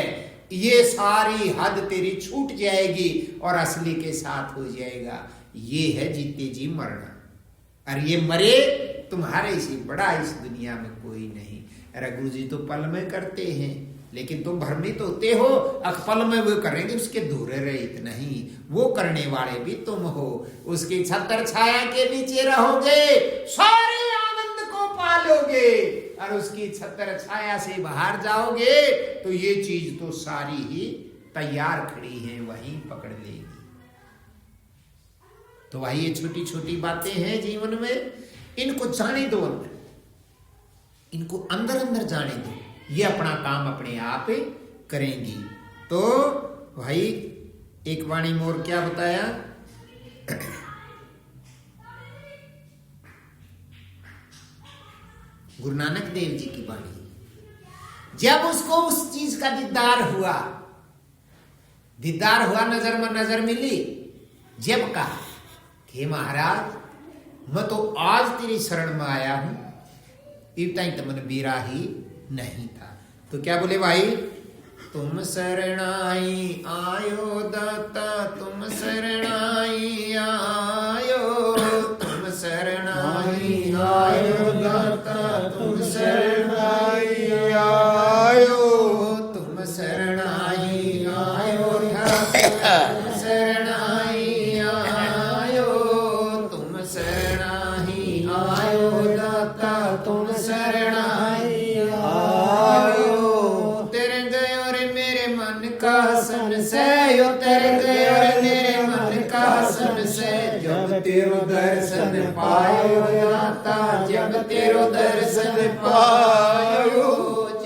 ये सारी हद तेरी छूट जाएगी और असली के साथ हो जाएगा। ये है जीते जी मरना। और ये मरे तुम्हारे से बड़ा इस दुनिया में कोई नहीं। रघु जी तो पल में करते हैं, लेकिन तुम भ्रमित होते हो, पल में वो करेंगे, उसके दूर रहित नहीं, वो करने वाले भी तुम हो। उसकी छत्र छाया के नीचे रहोगे, सारे आनंद को पालोगे, और उसकी छत्र छाया से बाहर जाओगे तो ये चीज तो सारी ही तैयार खड़ी है, वहीं पकड़ लेगी। तो वही ये छोटी छोटी बातें हैं जीवन में, इनको जाने दो, अंदर इनको अंदर अंदर जाने दो, ये अपना काम अपने आप करेंगी। तो भाई एक वाणी मोर क्या बताया, गुरु नानक देव जी की वाणी, जब उसको उस चीज का दीदार हुआ, नजर में नजर मिली, जब कहा हे महाराज मैं तो आज तेरी शरण में आया हूं, इतना तो मन बीरा ही नहीं था। तो क्या बोले भाई, तुम शरणाई आयो दाता, तुम शरणाई आयो, तुम शरणाई आयो दाता, तुम शरणाई आयो, तुम शरणाई आयो दाता, तुम शरणाई आयो, तुम शरणाई आयो दाता, तुम शरणाई आयो। तेरे गयो रे मेरे मन का संशय, तेरे गयो रे मेरे मन का संशय, जब तेरो दर्शन पायो दाता, जब तेरो दर्शन पायो,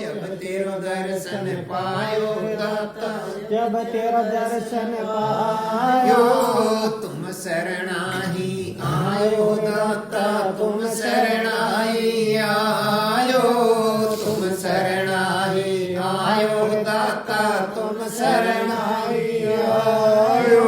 जब तेरो दर्शन पायो दाता, जब तेरो दर्शन पायो, तुम शरणाई आयो दाता, तुम शरणाई आयो, तुम शरणाई आयो दाता, तुम शरणाई आयो।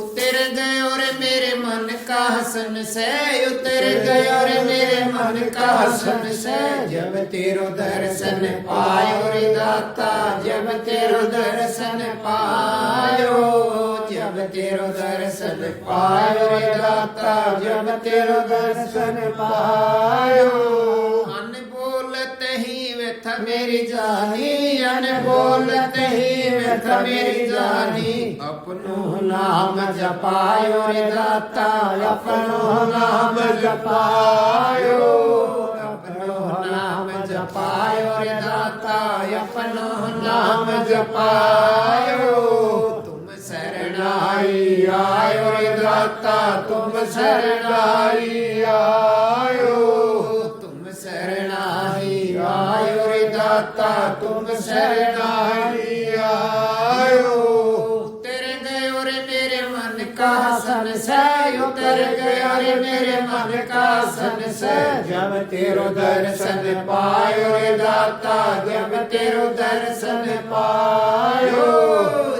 उतर गयो रे मेरे मन का संशय, उतर गयो रे मेरे मन का संशय, जब तेरो दर्शन पायो रे दाता, जब तेरो दर्शन पायो, जब तेरो दर्शन पायो रे दाता, जब तेरो दर्शन पायो। अन बोलत ही व्यथा मेरी जानी, अन बोलत ही व्यथा मेरी जानी, अपनो नाम जपायो रे दाता, अपनो नाम जपायो, अपनो नाम जपायो रे दाता, अपनो नाम जपायो। तुम शरणाई आयो रे दाता, तुम शरणाई आयो, तुम शरणाई आयो रे दाता, तुम शरणाई आयो। उतर गयो रे मेरे मन का संशय, उतर गयो रे मेरे मन का संशय, जब तेरो दर्शन पायो रे दाता, जब तेरो दर्शन पायो,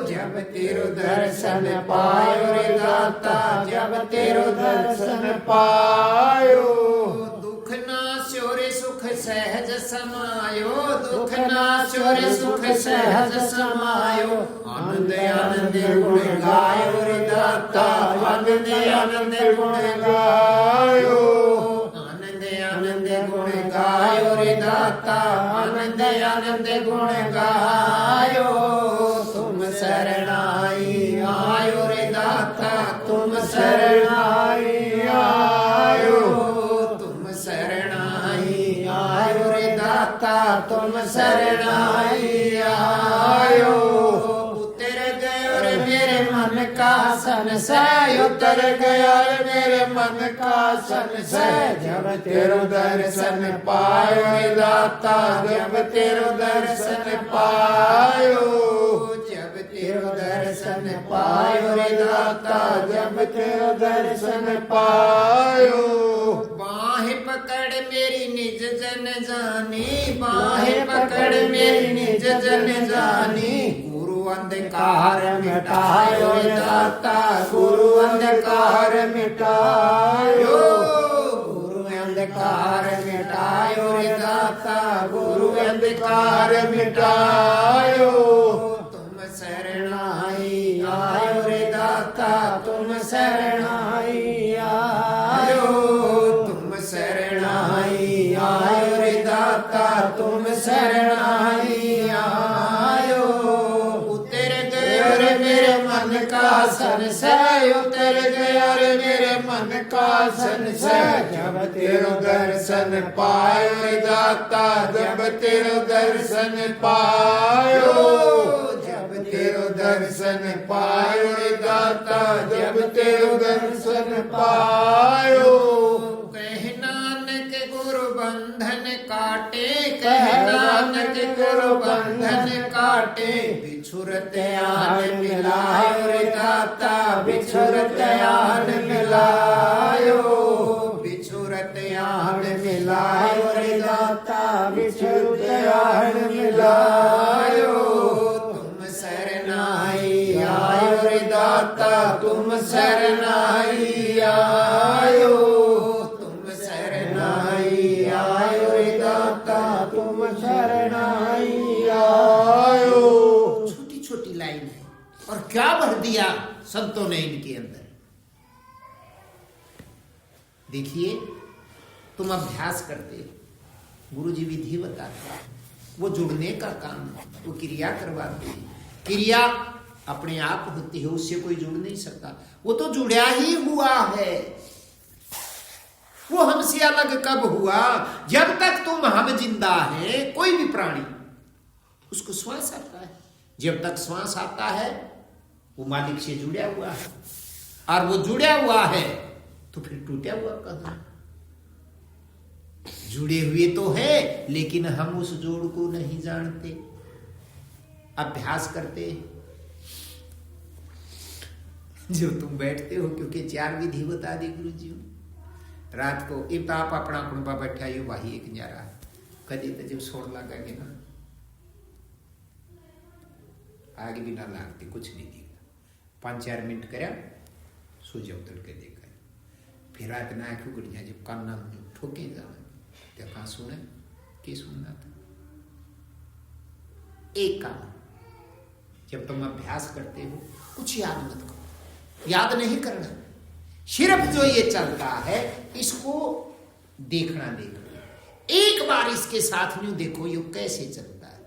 जब तेरो दर्शन पायो रे दाता, जब तेरो दर्शन पायो। दुख नाश्यो रे सुख सहज समायो, दुख नाश्यो रे सुख सहज समायो, आनंद आनंद गुण गायो रे दाता, आनंद आनंद गुण गायो, आनंद आनंद गुण गायो रे दाता, आनंद आनंद गुण गायो। तुम शरणाई आयो रे दाता, तुम शरणाई आयो, तुम शरणाई आयो रे दाता, तुम शरणाई आयो। उतर गयो रे मेरे मन का संशय, उतर गया रे मेरे मन का संशय, जब तेरो दर्शन पायो रे दाता, जब तेरो दर्शन पायो, जब तेरो दर्शन पायो रे दाता, जब तेरो दर्शन पायो। बाहें पकड़ मेरी निज जन जानी, बाहें पकड़ मेरी निज जन जानी, गुरु अंधकार मिटायो दाता, गुरु अंधकार मिटायो, गुरु अंधकार मिटायो दाता, गुरु अंधकार मिटायो, तुम शरणाई आयो रे दाता, तुम शरणाई आयो, तुम शरणाई आयो रे दाता, तुम शरणाई आयो, उतर गया रे मेरे मन का संशय, उतर गया रे मेरे मन का संशय, जब तेरो दर्शन पायो रे दाता, जब तेरो दर्शन पायो, जब तेरो दर्शन पायो रे दाता, जब तेरो दर्शन पायो, कह नानक गुरु बंधन काटे, कह नानक गुरु बंधन काटे, बिछुरत आन मिलायो रे दाता, बिछुरत आन मिलायो, बिछुरत आन मिलायो रे दाता, बिछुरत आन मिलायो, तुम शरणाई आयो रे दाता, तुम शरणाई आयो, तुम शरणाई आयो रे दाता, तुम शरणाई आयो। छोटी छोटी लाइन है और क्या भर दिया संतों ने इनके अंदर। देखिए, तुम अभ्यास करते हो, गुरु जी विधि बताते हैं, वो जुड़ने का काम है, वो क्रिया करवाते हैं। क्रिया अपने आप होती है, उससे कोई जुड़ नहीं सकता, वो तो जुड़ा ही हुआ है। वो हमसे अलग कब हुआ? जब तक तुम हम जिंदा है, कोई भी प्राणी उसको श्वास आता है, जब तक श्वास आता है वो मालिक से जुड़ा हुआ है, और वो जुड़ा हुआ है तो फिर टूटा हुआ कहाँ? जुड़े हुए तो है, लेकिन हम उस जोड़ को नहीं जानते, अभ्यास करते हैं। जब तुम बैठते हो, क्योंकि 4 विधि बता दी गुरु जी रात को, एक तो आप अपना कुंबा बैठा ही वही एक न्यारा कदे तो जब सोड़ लगागे ना, आगे भी ना लागती, कुछ नहीं दिखता, 5-4 मिनट करा, सो जाओ, तड़के देखा, फिर रात ना आंखें उगड़ जाए, जब कान ना ठोके जाए तो कहाँ सुने, क्या सुनना था। एक काम, जब तुम अभ्यास करते हो, कुछ याद मत करो, याद नहीं करना, सिर्फ जो ये चलता है इसको देखना। एक बार इसके साथ में देखो ये कैसे चलता है।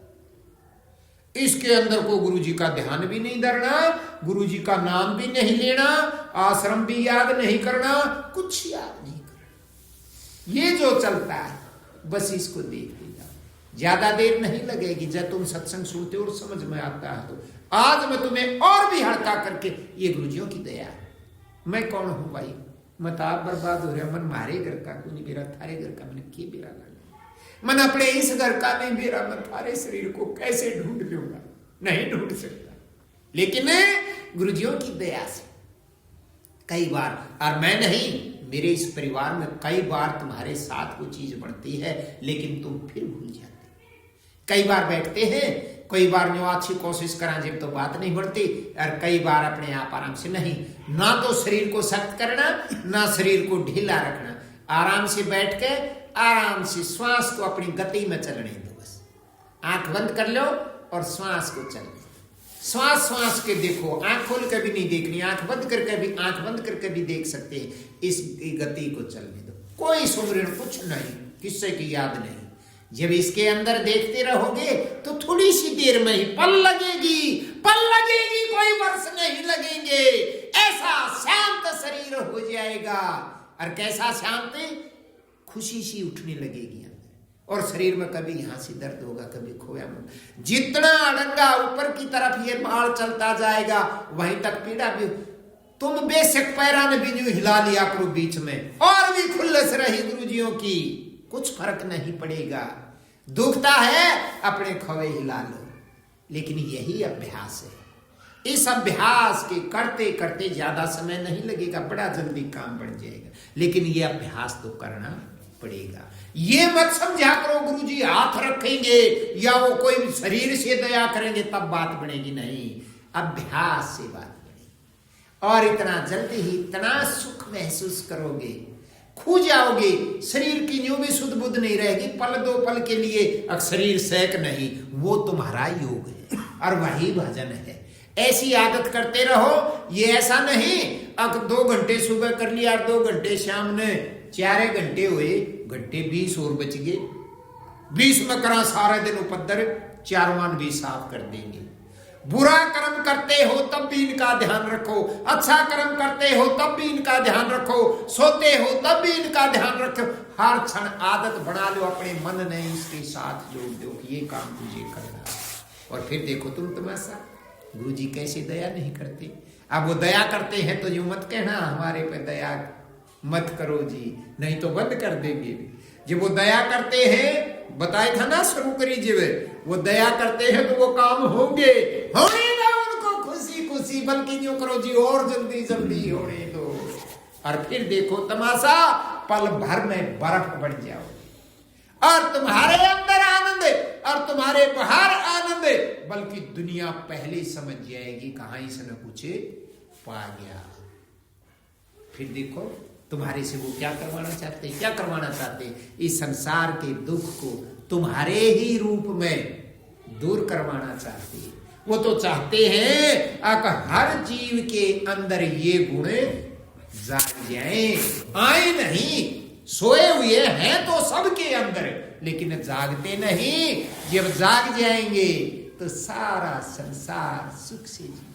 इसके अंदर को गुरु जी का ध्यान भी नहीं धरना, गुरु जी का नाम भी नहीं लेना, आश्रम भी याद नहीं करना, कुछ याद नहीं करना। ये जो चलता है बस इसको देखते जाओ, ज्यादा देर नहीं लगेगी। जब तुम सत्संग सुनते हो और समझ में आता है तो आज मैं तुम्हें और भी हल्का करके, ये गुरुजियों की दया है। मैं कौन हूं भाई? मैं तो आप बर्बाद हो रहा, मन मारे घर का को नहीं बेरा, थारे घर का मन के बेरा लगा, मन अपने इस घर का नहीं बेरा, मैं थारे शरीर को कैसे ढूंढ लूंगा? नहीं ढूंढ सकता, लेकिन गुरुजियों की दया से कई बार, और मैं नहीं, मेरे इस परिवार में कई बार तुम्हारे साथ वो चीज बढ़ती है, लेकिन तुम फिर भूल जाते। कई बार बैठते हैं, कई बार जो अच्छी कोशिश करा जब तो बात नहीं बढ़ती, और कई बार अपने आप आराम से नहीं, ना तो शरीर को सख्त करना, ना शरीर को ढीला रखना, आराम से बैठ के आराम से श्वास को अपनी गति में चलने दो। बस आंख बंद कर लो और श्वास को चलने दो। श्वास के देखो, आंख खोल कर भी नहीं देखनी, आंख बंद करके भी देख सकते हैं। इस गति को चलने दो, कोई सुमरण कुछ नहीं, किससे की याद नहीं। जब इसके अंदर देखते रहोगे तो थोड़ी सी देर में ही पल लगेगी, कोई वर्ष नहीं लगेंगे, ऐसा शांत शरीर हो जाएगा। और कैसा शांत? खुशी सी उठने लगेगी अंदर, और शरीर में कभी यहां से दर्द होगा, कभी खोया में, जितना अड़ंगा ऊपर की तरफ ये बाढ़ चलता जाएगा वहीं तक पीड़ा भी। तुम बेशक पैरा ने भी हिला लिया करो बीच में, और भी खुल्लस रही गुरुजियों की, कुछ फर्क नहीं पड़ेगा। दुखता है अपने खवे हिला लो, लेकिन यही अभ्यास है। इस अभ्यास के करते करते ज्यादा समय नहीं लगेगा, बड़ा जल्दी काम बढ़ जाएगा, लेकिन ये अभ्यास तो करना पड़ेगा। ये मत समझा करो गुरुजी हाथ रखेंगे या वो कोई शरीर से दया करेंगे तब बात बनेगी, नहीं, अभ्यास से बात बनेगी। और इतना जल्दी ही इतना सुख महसूस करोगे, खो जाओगे, शरीर की न्यू भी शुद्ध बुद्ध नहीं रहेगी, पल दो पल के लिए शरीर सहक नहीं, वो तुम्हारा योग है और वही भजन है। ऐसी आदत करते रहो। ये ऐसा नहीं अब 2 घंटे सुबह कर लिया 2 घंटे शाम ने, 4 घंटे हुए, घंटे 20 और बच गए, 20 में करा सारा दिन उपद्र, 4 मान भी साफ कर देंगे। बुरा कर्म करते हो तब भी इनका ध्यान रखो, अच्छा कर्म करते हो तब भी इनका ध्यान रखो, सोते हो तब भी इनका ध्यान रखो। हर क्षण आदत बना लो, अपने मन ने इसके साथ जोड़ दो कि ये काम तुझे करना। और फिर देखो तुम तमाशा, गुरुजी कैसे दया नहीं करते। अब वो दया करते हैं तो यूं मत कहना हमारे पे दया मत करो जी, नहीं तो बंद कर देंगे। जब वो दया करते हैं, बताया था ना शुरू करी जब वो दया करते हैं तो वो काम होंगे, होने दो उनको खुशी खुशी, बल्कि यूं करो जी और जल्दी जल्दी होने दो। और फिर देखो तमाशा, पल भर में बर्फ बन जाओ और तुम्हारे अंदर आनंद और तुम्हारे बाहर आनंद, बल्कि दुनिया पहले समझ जाएगी कहां इसने कुछ पा गया। फिर देखो तुम्हारे से वो क्या करवाना चाहते हैं, क्या करवाना चाहते हैं, इस संसार के दुख को तुम्हारे ही रूप में दूर करवाना चाहते हैं। वो तो चाहते हैं हर जीव के अंदर ये गुण जाग जाए, आए नहीं, सोए हुए हैं तो सबके अंदर, लेकिन जागते नहीं। जब जाग जाएंगे तो सारा संसार सुख से जी।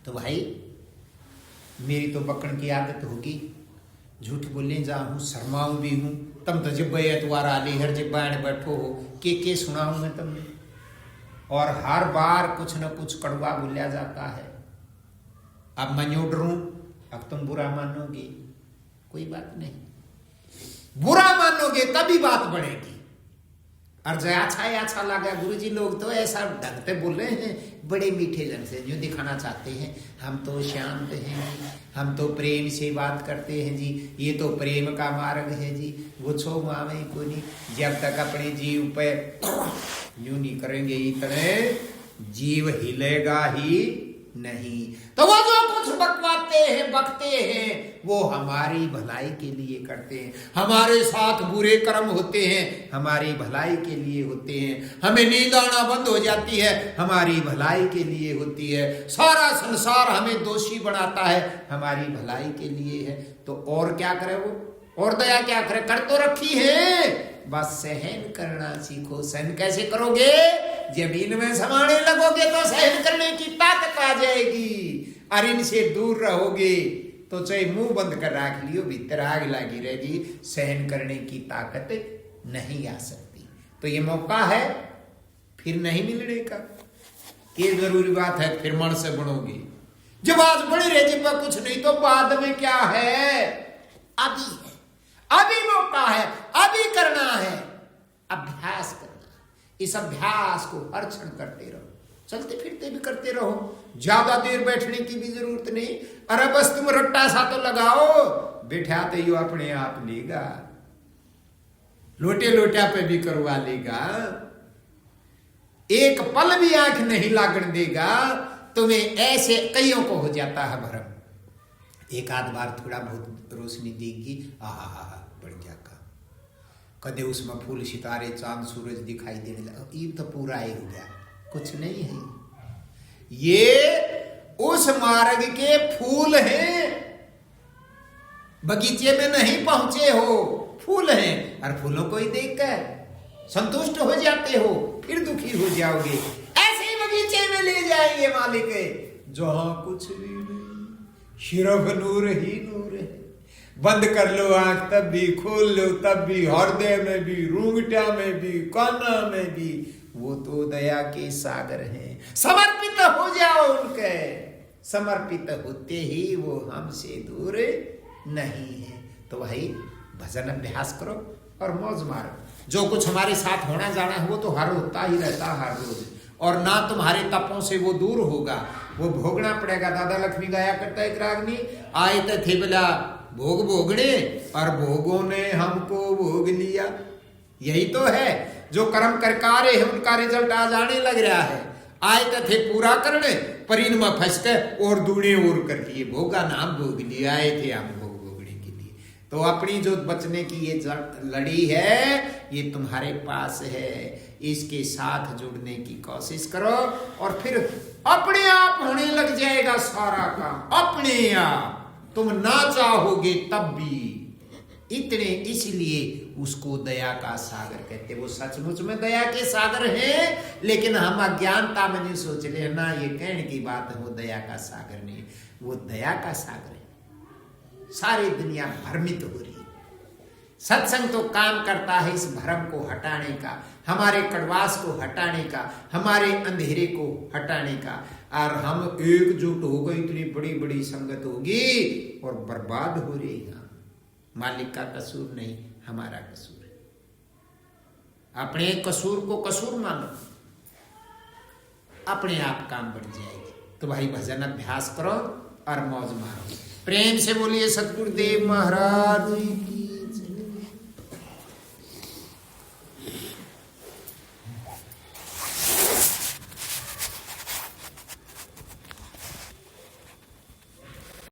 तो भाई मेरी तो बकण की आदत होगी, झूठ बोलने जाऊं, शर्माऊं भी हूं, तम तो जब एतवार आली हर जब बैठ बैठो हो के सुनाऊं मैं तुमने, और हर बार कुछ न कुछ कड़वा बोलिया जाता है। अब मैं न्यू डरूं, अब तुम बुरा मानोगे, कोई बात नहीं, बुरा मानोगे तभी बात बढ़ेगी। और जो अच्छा लगा, गुरुजी लोग तो ऐसा ढंग से बोल रहे हैं, बड़े मीठे ढंग से जो दिखाना चाहते हैं हम तो शांत हैं, हम तो प्रेम से बात करते हैं जी, ये तो प्रेम का मार्ग है जी, वो छो मावे को नहीं, जब तक अपने जीव पे यूं नहीं करेंगे इतने जीव हिलेगा ही नहीं। तो वो जो कुछ बकते हैं वो हमारी भलाई के लिए करते हैं, हमारे साथ बुरे कर्म होते हैं हमारी भलाई के लिए होते हैं, हमें नींद आना बंद हो जाती है हमारी भलाई के लिए होती है, सारा संसार हमें दोषी बनाता है हमारी भलाई के लिए है। तो और क्या करे वो, और दया क्या करे, कर तो रखी है, बस सहन करना सीखो। सहन कैसे करोगे, जमीन में समाने लगोगे तो सहन करने की ताकत आ जाएगी, और इनसे दूर रहोगे तो चाहे मुंह बंद कर रख लियो भीतर आग लगी रहेगी, सहन करने की ताकत नहीं आ सकती। तो ये मौका है फिर नहीं मिलने का। ये जरूरी बात है, फिर मन से बनोगे। जब आज बड़े रहे जब कुछ नहीं तो बाद में क्या है, अभी है, अभी मौका है, अभी करना है, अभ्यास करना। इस अभ्यास को हर क्षण करते रहो, चलते फिरते भी करते रहो, ज्यादा देर बैठने की भी जरूरत नहीं। अरे बस तुम रट्टा सा तो लगाओ, बैठाते ही अपने आप लेगा, लोटे लोटा पे भी करवा लेगा, एक पल भी आंख नहीं लागण देगा तुम्हें। ऐसे कईयों को हो जाता है भरम, एक आध बार थोड़ा बहुत रोशनी देगी, आहा बढ़ गया का, कदे उसमें फूल सितारे चांद सूरज दिखाई देने लगा, ये तो पूरा ही हो गया, कुछ नहीं है। ये उस मार्ग के फूल हैं, बगीचे में नहीं पहुंचे हो, फूल हैं, और फूलों को ही देखकर संतुष्ट हो जाते हो, फिर दुखी हो जाओगे। ऐसे बगीचे में ले जाएंगे मालिक जहां कुछ भी नहीं, सिर्फ नूर ही नूर है। बंद कर लो आंख तब भी, खोल लो तब भी, हृदय में भी, रूंगटा में भी, काना में भी, वो तो दया के सागर हैं। समर्पित हो जाओ उनके, समर्पित होते ही वो हमसे दूर नहीं है। तो भाई भजन अभ्यास करो और मौज मारो। जो कुछ हमारे साथ होना जाना है वो तो हर होता ही रहता हर रोज, और ना तुम्हारे तपों से वो दूर होगा, वो भोगना पड़ेगा। दादा लक्ष्मी गाया करता है, रागनी आए थे बोला भोग भोगने और भोगों ने हमको भोग लिया। यही तो है, जो कर्म करकारे है उनका रिजल्ट आज आने लग रहा है। आए तो थे पूरा करने, पर इनमें फंस के और दूने और कर लिए, भोगा नाम भोग लिया। आए थे हम भोग भोगने के लिए। तो अपनी जो बचने की ये लड़ी है ये तुम्हारे पास है, इसके साथ जुड़ने की कोशिश करो और फिर अपने आप होने लग जाएगा सारा काम, अपने आप। तुम ना चाहोगे तब भी। इतने इसलिए उसको दया का सागर कहते। वो सचमुच में दया के सागर हैं, लेकिन हम अज्ञानता में नहीं सोच रहे ना, ये कहने की बात है। वो दया का सागर नहीं, वो दया का सागर है। सारी दुनिया भ्रमित हो रही है। सत्संग तो काम करता है इस भ्रम को हटाने का, हमारे कड़वास को हटाने का, हमारे अंधेरे को हटाने का। और हम एकजुट हो गए, इतनी बड़ी बड़ी संगत होगी और बर्बाद हो रही है। मालिक का कसूर नहीं, हमारा कसूर है। अपने कसूर को कसूर मानो, अपने आप काम बढ़ जाएगी। तो भाई भजन अभ्यास करो और मौज मारो। प्रेम से बोलिए सतगुरुदेव महाराज।